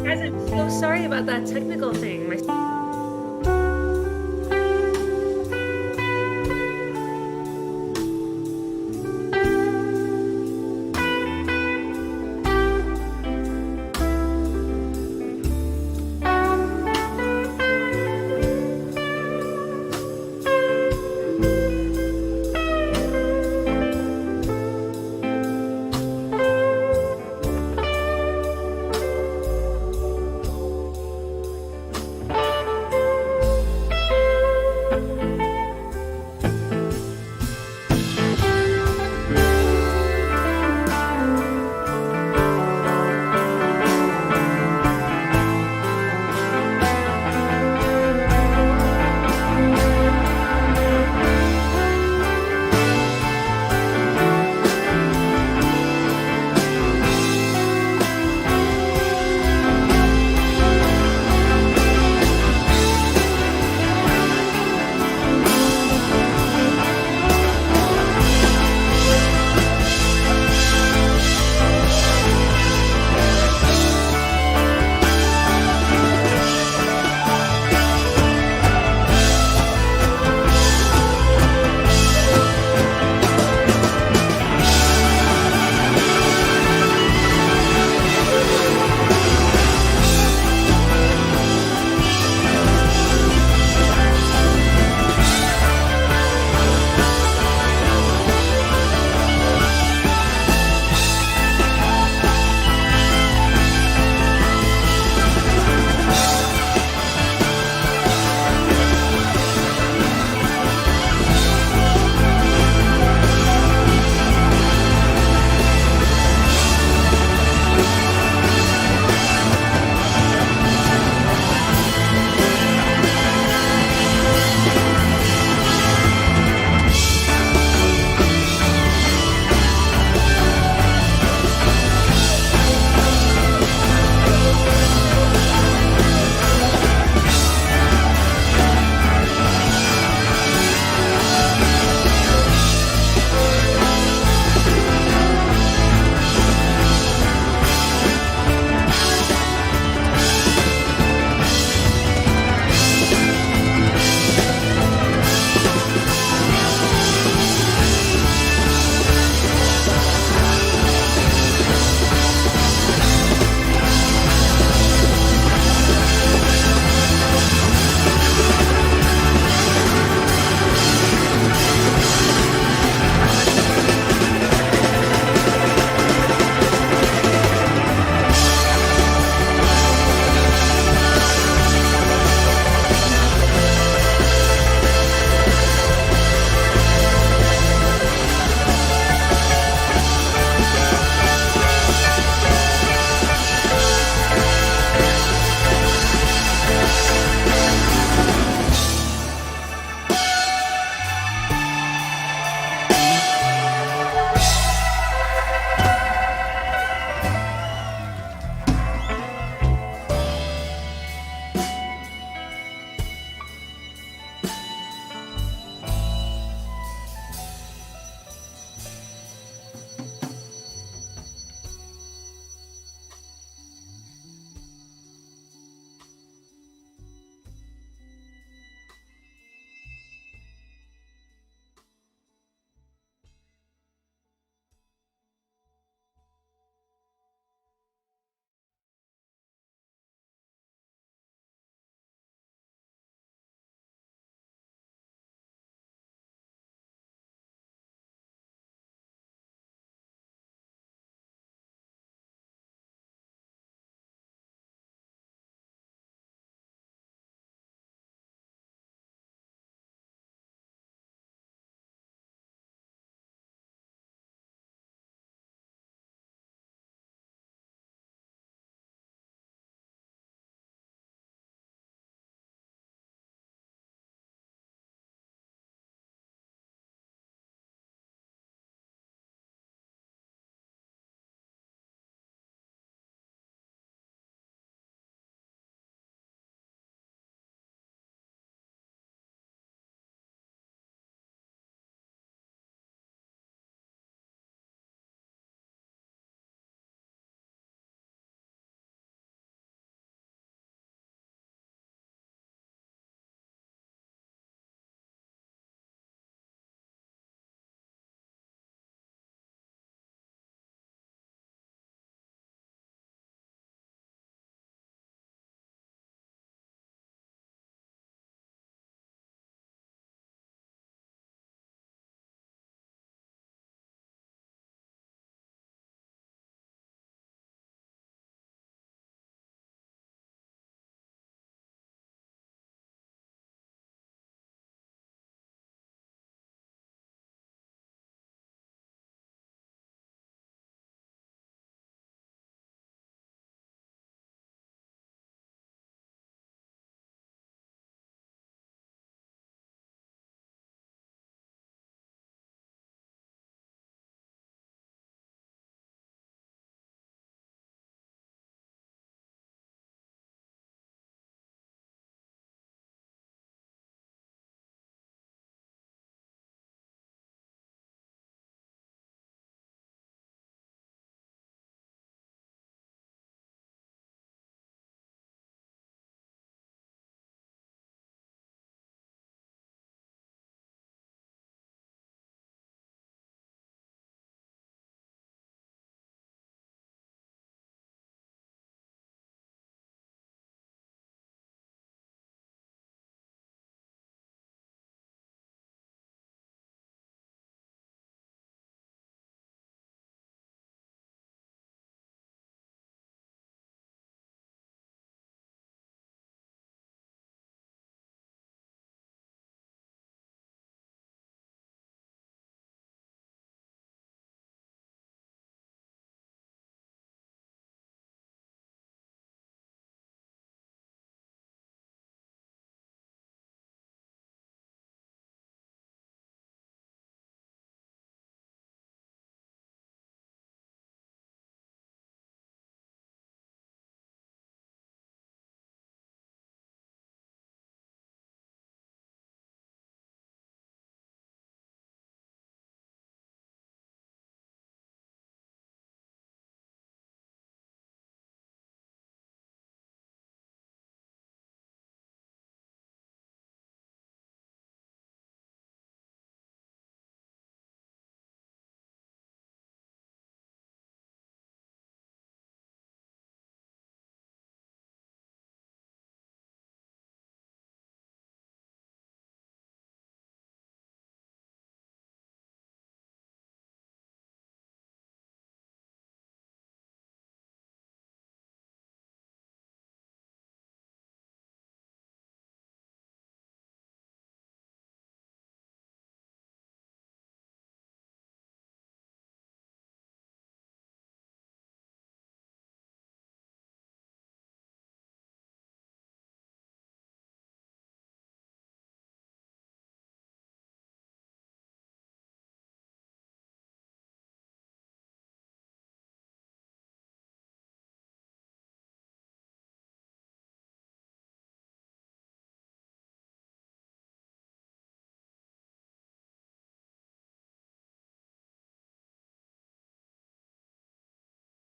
Guys, I'm so sorry about that technical thing. My